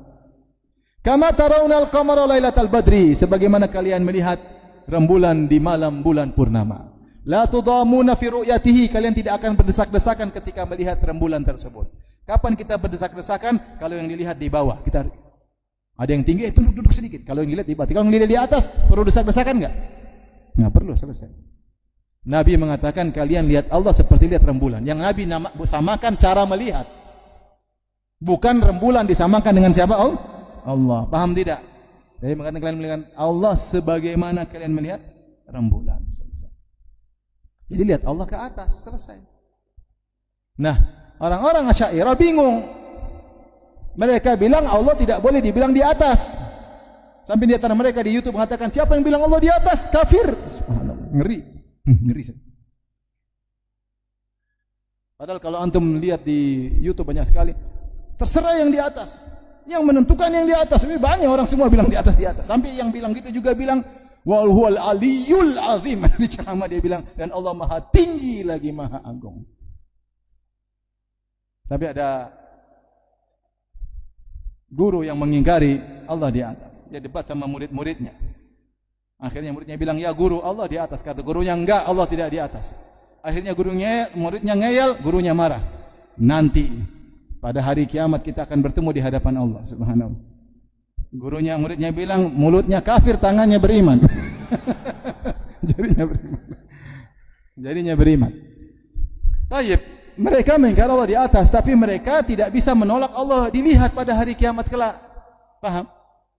Kama tarawnal qamara lailatal badri, sebagaimana kalian melihat rembulan di malam bulan purnama. La tudamuna fi ru'yatihi, kalian tidak akan berdesak-desakan ketika melihat rembulan tersebut. Kapan kita berdesak-desakan? Kalau yang dilihat di bawah. Kita ada yang tinggi, duduk sedikit. Kalau yang dilihat di bawah. Kalau yang dilihat di atas, perlu desak-desakan enggak? Enggak perlu, selesai. Nabi mengatakan kalian lihat Allah seperti lihat rembulan. Yang Nabi samakan cara melihat. Bukan rembulan disamakan dengan siapa? Allah. Paham tidak? Jadi mengatakan kalian melihat Allah sebagaimana kalian melihat rembulan. Selesai. Jadi lihat Allah ke atas, selesai. Nah, orang-orang Asy'ariyah bingung. Mereka bilang Allah tidak boleh dibilang di atas. Sampai di antara mereka di YouTube mengatakan, siapa yang bilang Allah di atas? Kafir. Subhanallah. Ngeri. Ngeri. Padahal kalau antum lihat di YouTube banyak sekali, terserah yang di atas. Yang menentukan yang di atas. Banyak orang semua bilang di atas. Sampai yang bilang gitu juga bilang, wal huwal aliyul azim. Di ceramah dia bilang, dan Allah maha tinggi lagi maha agung. Sampai ada guru yang mengingkari Allah di atas. Dia debat sama murid-muridnya. Akhirnya muridnya bilang, "Ya guru, Allah di atas." Kata gurunya, "Enggak, Allah tidak di atas." Akhirnya muridnya ngeyel, gurunya marah. "Nanti pada hari kiamat kita akan bertemu di hadapan Allah Subhanahu." Muridnya bilang, "Mulutnya kafir, tangannya beriman." Jadinya beriman. Tayyib, mereka mengingkari Allah di atas, tapi mereka tidak bisa menolak Allah dilihat pada hari kiamat kelak. Paham?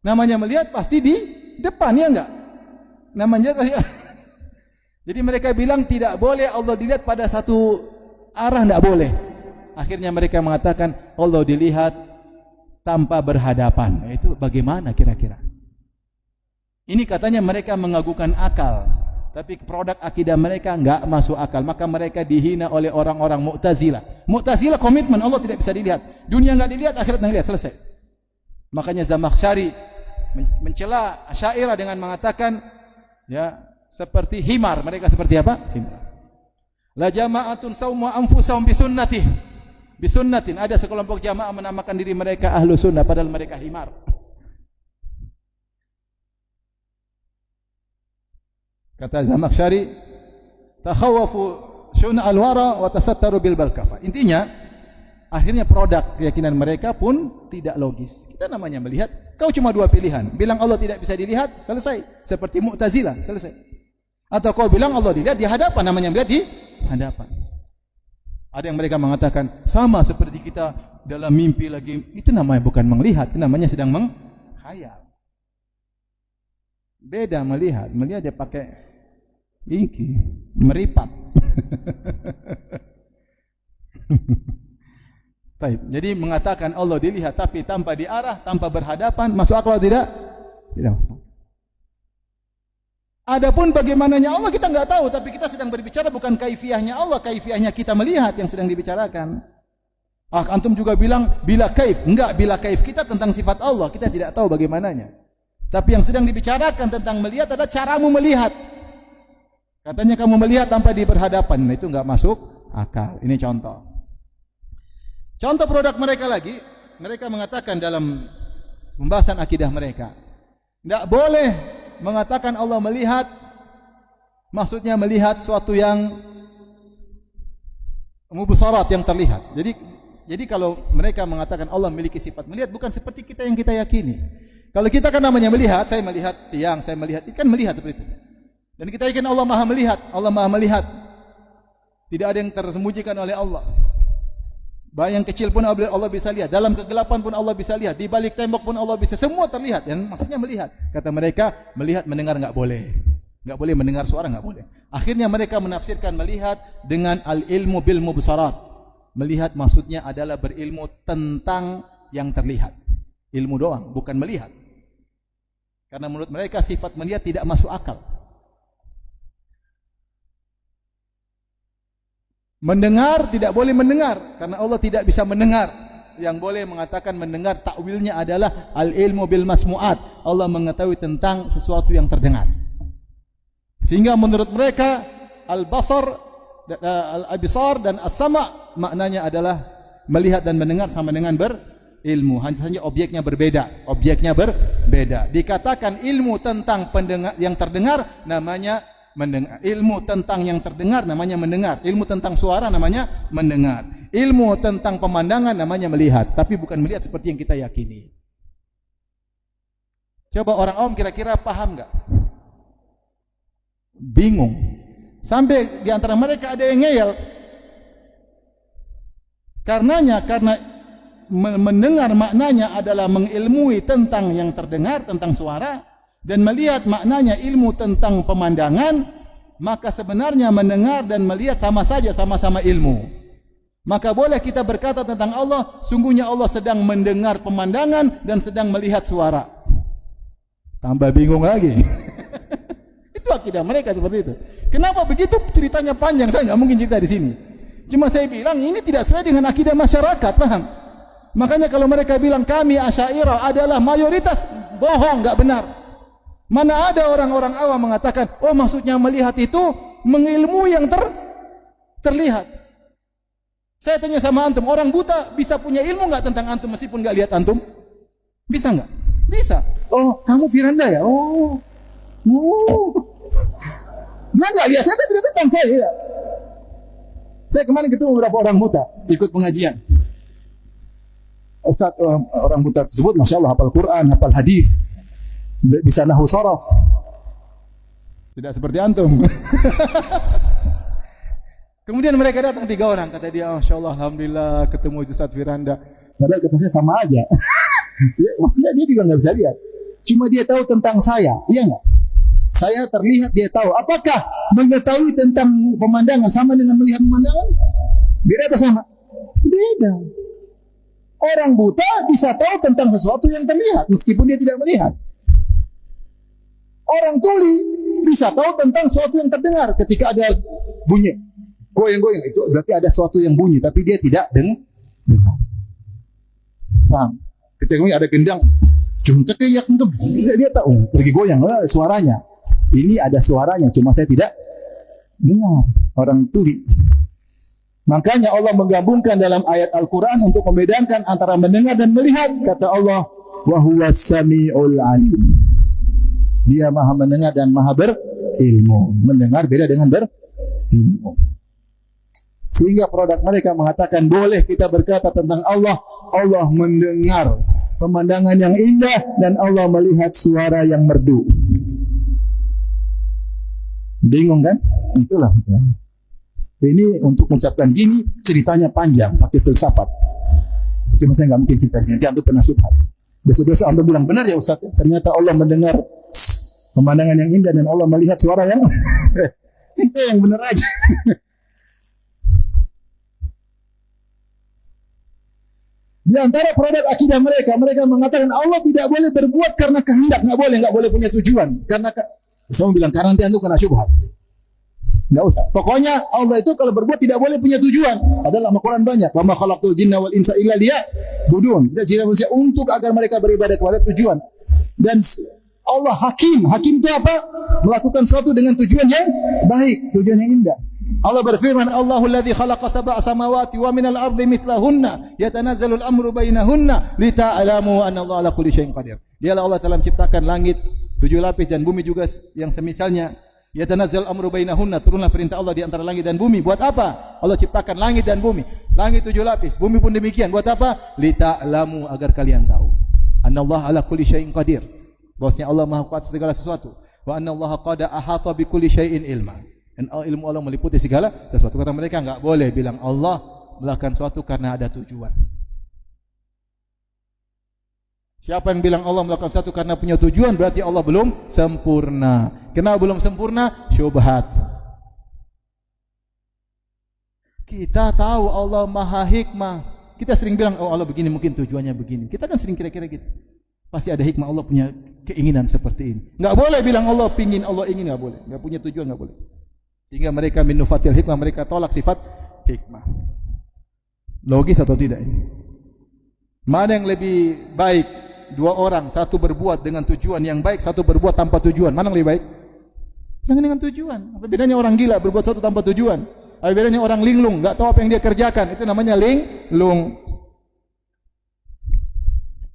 Namanya melihat pasti di depan, ya enggak? Namanya jadi mereka bilang tidak boleh Allah dilihat pada satu arah, enggak boleh. Akhirnya mereka mengatakan Allah dilihat tanpa berhadapan. Itu bagaimana kira-kira? Ini katanya mereka mengagukan akal, tapi produk akidah mereka enggak masuk akal. Maka mereka dihina oleh orang-orang Mu'tazilah. Mu'tazilah komitmen Allah tidak bisa dilihat. Dunia enggak dilihat, akhirat enggak dilihat, selesai. Makanya Zamakhsyari mencela Asy'ariyah dengan mengatakan, ya, seperti himar. Mereka seperti apa? Himar. La jama'atun sawmu anfusahum bisunnatin. Ada sekelompok jamaah menamakan diri mereka ahlu sunnah, padahal mereka himar. Kata Zamakhsyari, takhawafu syun'al wara wa tasattaru bil balkafa. Intinya, akhirnya produk keyakinan mereka pun tidak logis. Kita namanya melihat, kau cuma dua pilihan. Bilang Allah tidak bisa dilihat, selesai. Seperti Mu'tazilah, selesai. Atau kau bilang Allah dilihat di hadapan, namanya melihat di hadapan. Ada yang mereka mengatakan, sama seperti kita dalam mimpi lagi. Itu namanya bukan melihat, itu namanya sedang menghayal. Beda melihat. Melihat dia pakai meripat. Jadi mengatakan Allah dilihat tapi tanpa diarah, tanpa berhadapan, masuk akal tidak? Tidak masuk. Adapun bagaimananya Allah kita enggak tahu, tapi kita sedang berbicara bukan kaifiyahnya Allah, kaifiyahnya kita melihat yang sedang dibicarakan. Antum juga bilang bila kaif, enggak, bila kaif kita tentang sifat Allah, kita tidak tahu bagaimananya. Tapi yang sedang dibicarakan tentang melihat adalah caramu melihat. Katanya kamu melihat tanpa berhadapan, itu enggak masuk akal. Ini contoh. Contoh produk mereka lagi, mereka mengatakan dalam pembahasan akidah mereka, tidak boleh mengatakan Allah melihat, maksudnya melihat suatu yang mubsarat, yang terlihat. Jadi kalau mereka mengatakan Allah memiliki sifat melihat, bukan seperti kita yang kita yakini. Kalau kita kan namanya melihat, saya melihat tiang, saya melihat, itu kan melihat seperti itu. Dan kita yakin Allah Maha melihat, Allah Maha melihat. Tidak ada yang tersembunyikan oleh Allah. Bayang kecil pun Allah bisa lihat, dalam kegelapan pun Allah bisa lihat, di balik tembok pun Allah bisa, semua terlihat. Yang maksudnya melihat. Kata mereka, melihat mendengar enggak boleh. Enggak boleh mendengar suara, enggak boleh. Akhirnya mereka menafsirkan melihat dengan al-ilmu bil mubsarat. Melihat maksudnya adalah berilmu tentang yang terlihat. Ilmu doang, bukan melihat. Karena menurut mereka sifat melihat tidak masuk akal. Mendengar tidak boleh mendengar karena Allah tidak bisa mendengar. Yang boleh mengatakan mendengar takwilnya adalah al-ilmu bil masmu'at. Allah mengetahui tentang sesuatu yang terdengar. Sehingga menurut mereka al-basar, al-absar dan as-sama' maknanya adalah melihat dan mendengar sama dengan berilmu. Hanya saja objeknya berbeda. Objeknya berbeda. Dikatakan ilmu tentang pendengar yang terdengar namanya mendengar. Ilmu tentang yang terdengar namanya mendengar. Ilmu tentang suara namanya mendengar. Ilmu tentang pemandangan namanya melihat. Tapi bukan melihat seperti yang kita yakini. Coba orang awam kira-kira paham enggak? Bingung. Sampai di antara mereka ada yang ngeyel. Karena mendengar maknanya adalah mengilmui tentang yang terdengar, tentang suara. Dan melihat maknanya ilmu tentang pemandangan, maka sebenarnya mendengar dan melihat sama saja, sama-sama ilmu. Maka boleh kita berkata tentang Allah, sungguhnya Allah sedang mendengar pemandangan dan sedang melihat suara. Tambah bingung lagi. Itu akidah mereka seperti itu. Kenapa begitu? Ceritanya panjang, saya nggak mungkin cerita di sini. Cuma saya bilang ini tidak sesuai dengan akidah masyarakat, paham? Makanya kalau mereka bilang kami Asy'ariyah adalah mayoritas, bohong, nggak benar. Mana ada orang-orang awam mengatakan, oh maksudnya melihat itu mengilmu yang terlihat. Saya tanya sama antum, orang buta bisa punya ilmu enggak tentang antum meskipun enggak lihat antum? Bisa nggak? Bisa.
Oh, kamu Firanda ya? Oh. Dia nggak lihat saya, tapi dia tentang saya. Ya. Saya kemarin ketemu beberapa orang buta ikut pengajian. Ustaz, orang buta tersebut, masya Allah, hafal Quran, hafal hadis, bisa nahwu sharaf.
Tidak seperti antum. Kemudian mereka datang 3 orang, kata dia, masya Allah, alhamdulillah ketemu Ustaz Firanda.
Padahal kata saya sama aja. Ya, maksudnya dia juga nggak bisa lihat. Cuma dia tahu tentang saya, iya nggak? Saya terlihat, dia tahu. Apakah mengetahui tentang pemandangan sama dengan melihat pemandangan? Beda atau sama? Beda. Orang buta bisa tahu tentang sesuatu yang terlihat meskipun dia tidak melihat. Orang tuli bisa tahu tentang sesuatu yang terdengar ketika ada bunyi goyang-goyang, itu berarti ada sesuatu yang bunyi tapi dia tidak dengar. Paham? Ketika ada gendang, cekek itu dia tahu lagi goyang, suaranya. Ini ada suaranya, cuma saya tidak dengar. Orang tuli. Makanya Allah menggabungkan dalam ayat Al-Quran untuk membedakan antara mendengar dan melihat. Kata Allah, wa huwas sami'ul alim. Dia maha mendengar dan maha berilmu. Mendengar beda dengan berilmu. Sehingga produk mereka mengatakan boleh kita berkata tentang Allah, Allah mendengar pemandangan yang indah dan Allah melihat suara yang merdu. Bingung kan? Itulah. Ini untuk mengucapkan gini ceritanya panjang, pakai filsafat. Cuma saya nggak mungkin cerita sini. Antum pernah subhat. Besok-besok antum bilang benar ya Ustaz. Ternyata Allah mendengar pemandangan yang indah dan Allah melihat suara yang itu yang benar aja. Di antara produk akidah mereka, mereka mengatakan Allah tidak boleh berbuat karena kehendak, nggak boleh punya tujuan. Karena saya bilang karena nanti antum kena syubhat. Nggak usah. Pokoknya Allah itu kalau berbuat tidak boleh punya tujuan. Padahal dalam Al-Quran banyak. Wa ma khalaqtul jinna wal insa illa liya'budun. Kita ciri manusia untuk agar mereka beribadah kepada tujuan. Dan Allah hakim. Hakim itu apa? Melakukan sesuatu dengan tujuan yang baik, tujuan yang indah. Allah berfirman, Allahul ladzi khalaqa sab'a samawati wa minal ardi mithlahunna yatanazzalul amru bainahunna lita'lamu anna Allah ala kulli syai'in qadir. Dialah Allah telah menciptakan langit 7 lapis dan bumi juga yang semisalnya. Yatanazzal amru bainahunna, turunlah perintah Allah di antara langit dan bumi. Buat apa? Allah ciptakan langit dan bumi. Langit 7 lapis, bumi pun demikian. Buat apa? Lita'lamu, agar kalian tahu. Annallaha ala kulli syai'in qadir. Bahwasanya Allah Maha kuasa segala sesuatu. Wa annallaha qad ahata bi kulli syai'in ilma. Dan ilmu Allah meliputi segala sesuatu. Kata mereka enggak boleh bilang Allah melakukan sesuatu karena ada tujuan. Siapa yang bilang Allah melakukan sesuatu karena punya tujuan, berarti Allah belum sempurna. Kenapa belum sempurna? Syubhat. Kita tahu Allah Maha Hikmah. Kita sering bilang, oh Allah begini, mungkin tujuannya begini. Kita kan sering kira-kira gitu. Pasti ada hikmah, Allah punya keinginan seperti ini. Enggak boleh bilang Allah pingin, Allah ingin, enggak boleh. Enggak punya tujuan, enggak boleh. Sehingga mereka min nufatil hikmah, mereka tolak sifat hikmah. Logis atau tidak ini? Mana yang lebih baik? 2 orang, satu berbuat dengan tujuan yang baik, satu berbuat tanpa tujuan. Mana yang lebih baik? Yang dengan tujuan. Apa bedanya orang gila berbuat sesuatu tanpa tujuan? Apa bedanya orang linglung, enggak tahu apa yang dia kerjakan? Itu namanya linglung.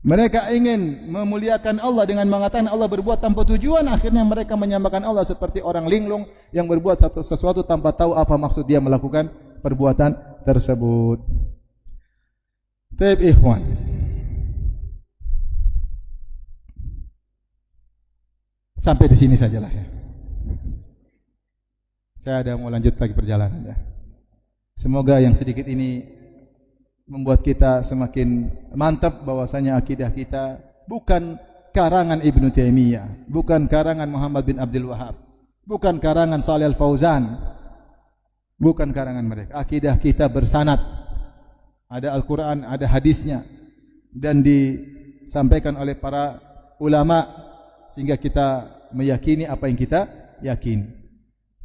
Mereka ingin memuliakan Allah dengan mengatakan Allah berbuat tanpa tujuan, akhirnya mereka menyamakan Allah seperti orang linglung yang berbuat sesuatu tanpa tahu apa maksud dia melakukan perbuatan tersebut. Taib ikhwan. Sampai di sini sajalah ya. Saya ada mau lanjut lagi perjalanan ya. Semoga yang sedikit ini membuat kita semakin mantap bahwasanya akidah kita bukan karangan Ibnu Taimiyah, bukan karangan Muhammad bin Abdul Wahhab, bukan karangan Shalih Al-Fauzan, bukan karangan mereka. Akidah kita bersanad. Ada Al-Quran, ada hadisnya, dan disampaikan oleh para ulama sehingga kita meyakini apa yang kita yakini.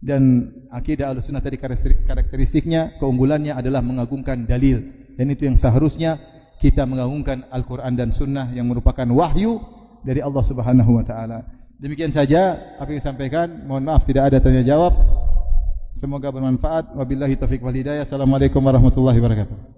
Dan akidah Ahlussunnah tadi karakteristiknya, keunggulannya adalah mengagungkan dalil, dan itu yang seharusnya kita mengagungkan Al-Quran dan Sunnah yang merupakan wahyu dari Allah Subhanahu wa taala. Demikian saja apa yang disampaikan. Mohon maaf tidak ada tanya jawab. Semoga bermanfaat. Wabillahi taufiq wal hidayah. Assalamualaikum warahmatullahi wabarakatuh.